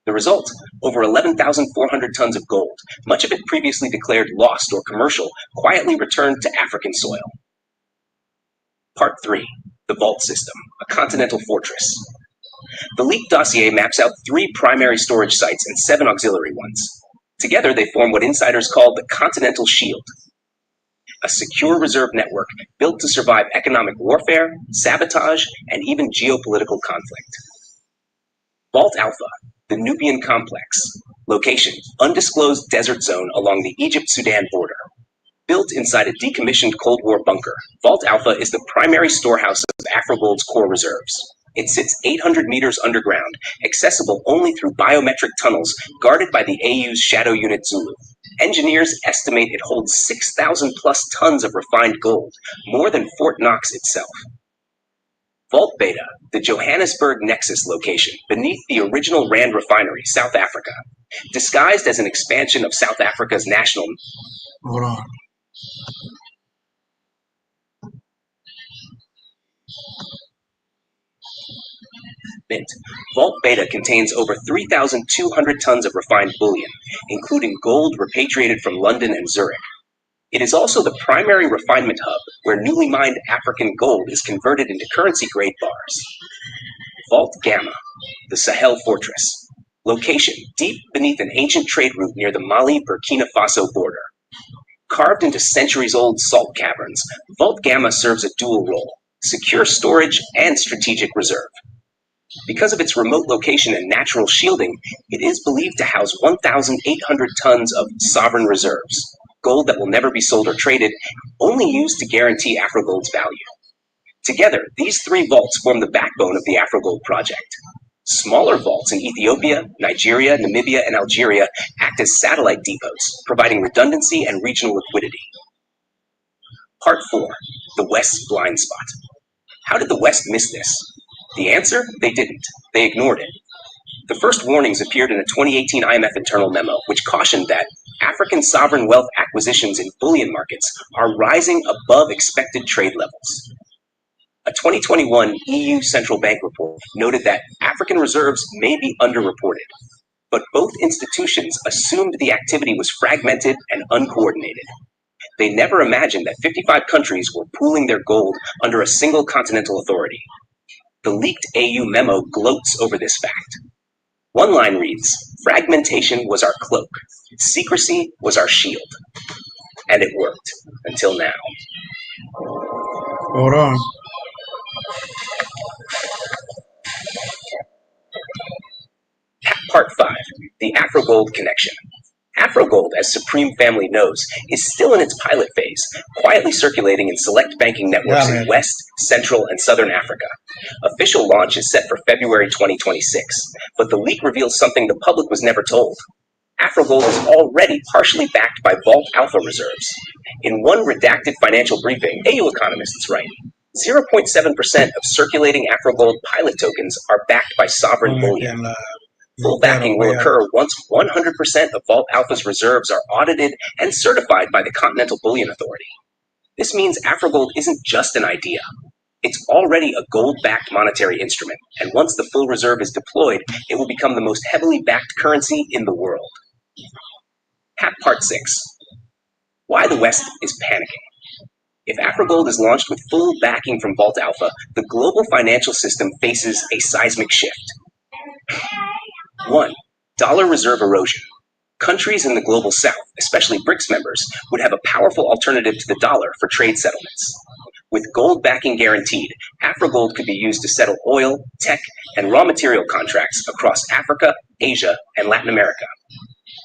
The result, over 11,400 tons of gold, much of it previously declared lost or commercial, quietly returned to African soil. Part 3. The Vault System, a continental fortress. The leaked dossier maps out 3 primary storage sites and 7 auxiliary ones. Together they form what insiders call the Continental Shield, a secure reserve network built to survive economic warfare, sabotage, and even geopolitical conflict. Vault Alpha, the Nubian Complex. Location, undisclosed desert zone along the Egypt-Sudan border. Built inside a decommissioned Cold War bunker, Vault Alpha is the primary storehouse of Afrogold's core reserves. It sits 800 meters underground, accessible only through biometric tunnels guarded by the AU's Shadow Unit Zulu. Engineers estimate it holds 6,000 plus tons of refined gold, more than Fort Knox itself. Vault Beta, the Johannesburg Nexus location beneath the original Rand refinery, South Africa, disguised as an expansion of South Africa's national. Hold on. Mint. Vault Beta contains over 3,200 tons of refined bullion, including gold repatriated from London and Zurich. It is also the primary refinement hub where newly mined African gold is converted into currency-grade bars. Vault Gamma, the Sahel Fortress. Location deep beneath an ancient trade route near the Mali-Burkina Faso border. Carved into centuries-old salt caverns, Vault Gamma serves a dual role: secure storage and strategic reserve. Because of its remote location and natural shielding, it is believed to house 1,800 tons of sovereign reserves, gold that will never be sold or traded, only used to guarantee Afrogold's value. Together, these 3 vaults form the backbone of the Afrogold project. Smaller vaults in Ethiopia, Nigeria, Namibia, and Algeria act as satellite depots, providing redundancy and regional liquidity. Part 4. The West's blind spot. How did the West miss this? The answer? They didn't. They ignored it. The first warnings appeared in a 2018 IMF internal memo, which cautioned that African sovereign wealth acquisitions in bullion markets are rising above expected trade levels. A 2021 EU Central Bank report noted that African reserves may be underreported, but both institutions assumed the activity was fragmented and uncoordinated. They never imagined that 55 countries were pooling their gold under a single continental authority. The leaked AU memo gloats over this fact. One line reads, "Fragmentation was our cloak, secrecy was our shield." And it worked, until now. Hold on. Part 5, the Afrogold connection. Afrogold, as Supreme Family knows, is still in its pilot phase, quietly circulating in select banking networks in West, Central, and Southern Africa. Official launch is set for February 2026, but the leak reveals something the public was never told. Afrogold is already partially backed by Vault Alpha reserves. In one redacted financial briefing, AU economists write, 0.7% of circulating Afrogold pilot tokens are backed by sovereign bullion. Full backing will occur once 100% of Vault Alpha's reserves are audited and certified by the Continental Bullion Authority. This means Afrogold isn't just an idea. It's already a gold-backed monetary instrument, and once the full reserve is deployed, it will become the most heavily backed currency in the world. Part 6. Why the West is panicking. If AfroGold is launched with full backing from Vault Alpha, the global financial system faces a seismic shift. 1. Dollar reserve erosion. Countries in the global south, especially BRICS members, would have a powerful alternative to the dollar for trade settlements. With gold backing guaranteed, AfroGold could be used to settle oil, tech, and raw material contracts across Africa, Asia, and Latin America.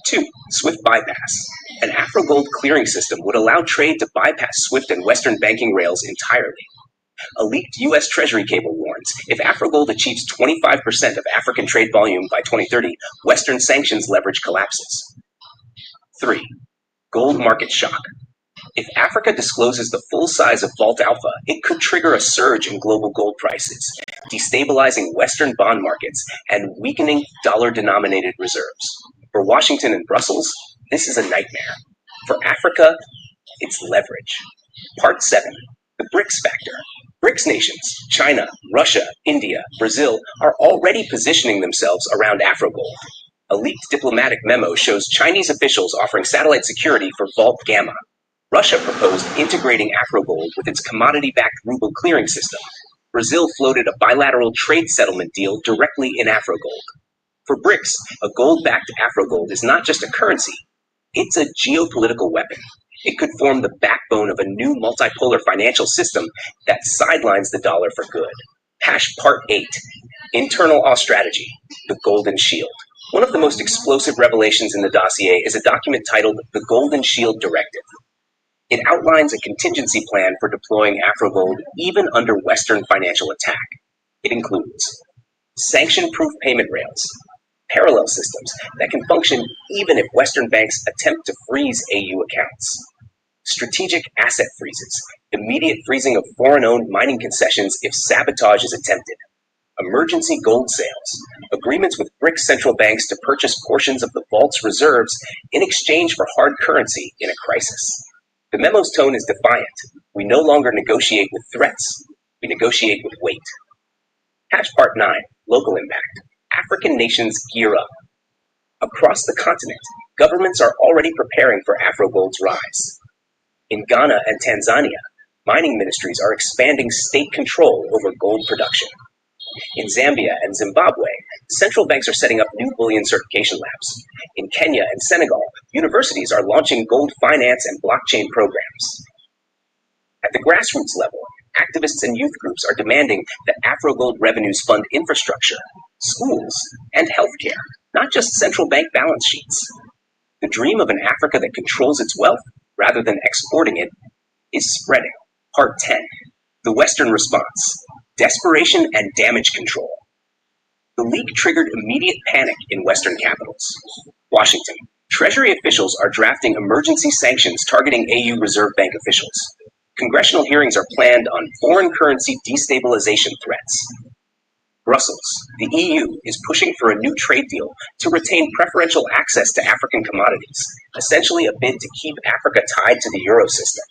2. SWIFT bypass. An AfroGold clearing system would allow trade to bypass SWIFT and Western banking rails entirely. A leaked U.S. Treasury cable warns if AfroGold achieves 25% of African trade volume by 2030, Western sanctions leverage collapses. 3. Gold market shock. If Africa discloses the full size of Vault Alpha, it could trigger a surge in global gold prices, destabilizing Western bond markets and weakening dollar-denominated reserves. For Washington and Brussels, this is a nightmare. For Africa, it's leverage. Part 7. The BRICS factor. BRICS nations, China, Russia, India, Brazil, are already positioning themselves around AfroGold. A leaked diplomatic memo shows Chinese officials offering satellite security for Vault Gamma. Russia proposed integrating AfroGold with its commodity-backed ruble clearing system. Brazil floated a bilateral trade settlement deal directly in AfroGold. For BRICS, a gold-backed AfroGold is not just a currency, it's a geopolitical weapon. It could form the backbone of a new multipolar financial system that sidelines the dollar for good. Part 8. Internal Awe Strategy, the Golden Shield. One of the most explosive revelations in the dossier is a document titled the Golden Shield Directive. It outlines a contingency plan for deploying AfroGold even under Western financial attack. It includes sanction-proof payment rails, parallel systems that can function even if Western banks attempt to freeze AU accounts, strategic asset freezes, immediate freezing of foreign-owned mining concessions if sabotage is attempted, emergency gold sales, agreements with BRICS central banks to purchase portions of the vault's reserves in exchange for hard currency in a crisis. The memo's tone is defiant. We no longer negotiate with threats. We negotiate with weight. Part 9. Local impact. African nations gear up. Across the continent, governments are already preparing for AfroGold's rise. In Ghana and Tanzania, mining ministries are expanding state control over gold production. In Zambia and Zimbabwe, central banks are setting up new bullion certification labs. In Kenya and Senegal, universities are launching gold finance and blockchain programs. At the grassroots level, activists and youth groups are demanding that AfroGold revenues fund infrastructure, schools, and healthcare, not just central bank balance sheets. The dream of an Africa that controls its wealth, rather than exporting it, is spreading. Part 10. The Western response. Desperation and damage control. The leak triggered immediate panic in Western capitals. Washington. Treasury officials are drafting emergency sanctions targeting AU Reserve Bank officials. Congressional hearings are planned on foreign currency destabilization threats. Brussels. The EU is pushing for a new trade deal to retain preferential access to African commodities, essentially a bid to keep Africa tied to the euro system.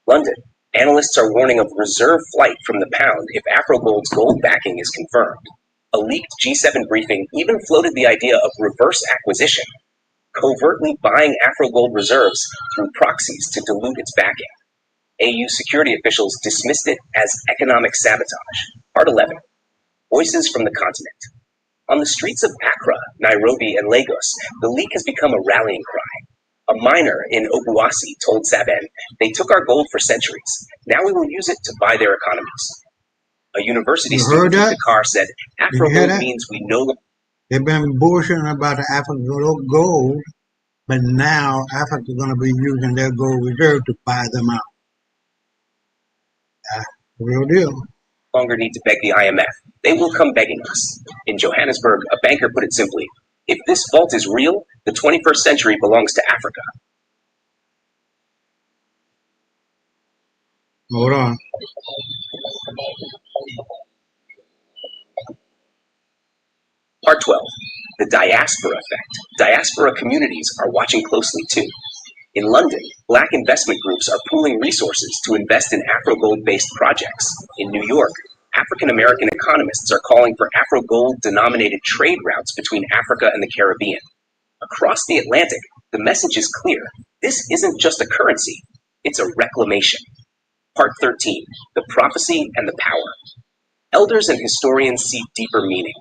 London. Analysts are warning of reserve flight from the pound if AfroGold's gold backing is confirmed. A leaked G7 briefing even floated the idea of reverse acquisition, covertly buying AfroGold reserves through proxies to dilute its backing. AU security officials dismissed it as economic sabotage. Part 11. Voices from the continent. On the streets of Accra, Nairobi, and Lagos, the leak has become a rallying cry. A miner in Obuasi told Saben, "They took our gold for centuries. Now we will use it to buy their economies." A university student from Dakar said, "AfroGold means we no longer..." They've been bullshitting about the African gold, but now Africa's going to be using their gold reserve to buy them out. That's the real deal. Longer need to beg the IMF. They will come begging us. In Johannesburg, a banker put it simply, "If this vault is real, the 21st century belongs to Africa." Hold on. Part 12. The diaspora effect. Diaspora communities are watching closely too. In London, black investment groups are pooling resources to invest in AfroGold-based projects. In New York, African-American economists are calling for AfroGold-denominated trade routes between Africa and the Caribbean. Across the Atlantic, The message is clear. This isn't just a currency, it's a reclamation. Part 13, the prophecy and the power. Elders and historians see deeper meaning.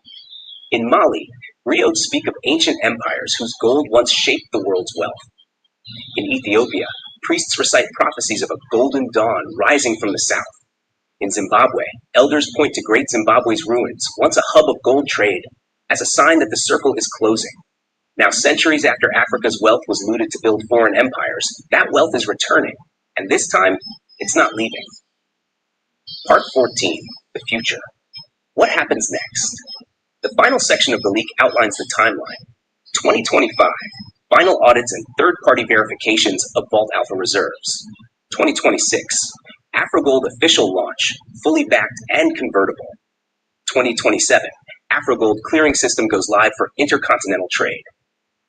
In Mali, griots speak of ancient empires whose gold once shaped the world's wealth. In Ethiopia, priests recite prophecies of a golden dawn rising from the south. In Zimbabwe, elders point to Great Zimbabwe's ruins, once a hub of gold trade, as a sign that the circle is closing. Now, centuries after Africa's wealth was looted to build foreign empires, that wealth is returning, and this time, it's not leaving. Part 14, the future. What happens next? The final section of the leak outlines the timeline. 2025, final audits and third-party verifications of Vault Alpha reserves. 2026, AfroGold official launch, fully backed and convertible. 2027, AfroGold clearing system goes live for intercontinental trade.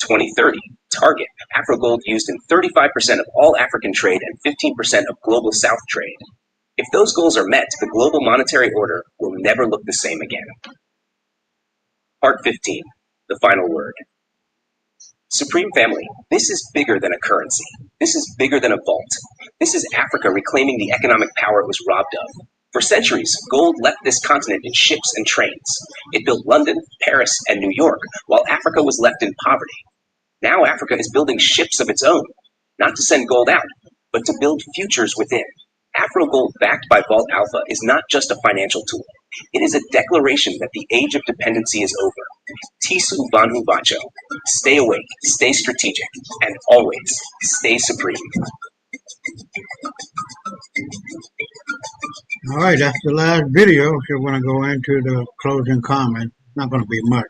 2030, target, AfroGold used in 35% of all African trade and 15% of global South trade. If those goals are met, the global monetary order will never look the same again. Part 15, the final word. Supreme Family, this is bigger than a currency. This is bigger than a vault. This is Africa reclaiming the economic power it was robbed of. For centuries, gold left this continent in ships and trains. It built London, Paris, and New York, while Africa was left in poverty. Now Africa is building ships of its own, not to send gold out, but to build futures within. AfroGold backed by Vault Alpha is not just a financial tool. It is a declaration that the age of dependency is over. Tisu Vanhu Vacho. Stay awake, stay strategic, and always stay supreme. All right, that's the last video. If you want to go into the closing comment, it's not going to be much.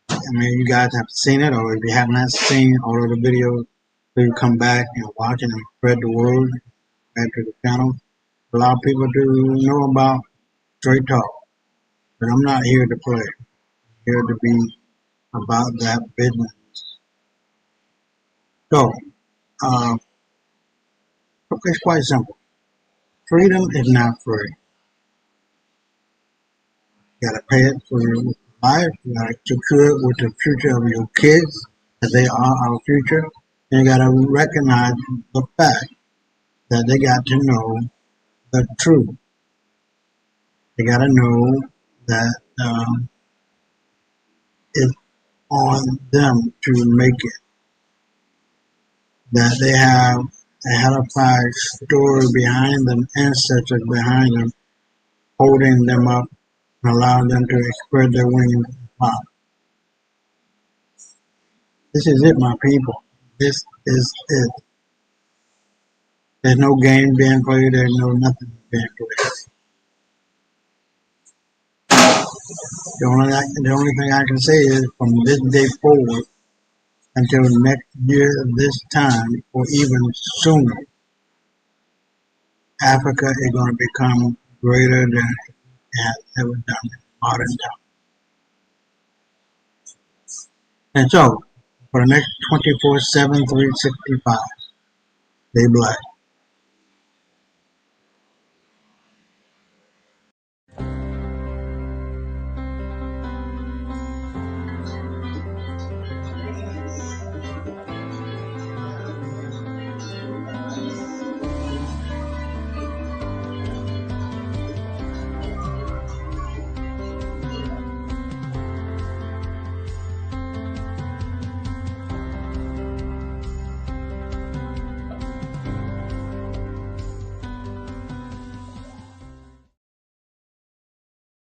I mean, you guys have seen it, or if you have not seen all of the videos, please come back and watch it and spread the word back to the channel. Allow people to know about straight talk. But I'm not here to play. I'm here to be about that business. So, it's quite simple. Freedom is not free. You gotta pay it for your life. You gotta secure it with the future of your kids, as they are our future. And you gotta recognize the fact that they got to know the truth. They gotta know that it's on them to make it. That they have a halified story behind them, ancestors behind them, holding them up and allowing them to spread their wings and fly. This is it, my people. This is it. There's no game being played. There's no nothing being played. The only thing I can say is from this day forward until next year this time or even sooner, Africa is going to become greater than it has ever done in modern time. And so, for the next 24/7, 365, stay blessed.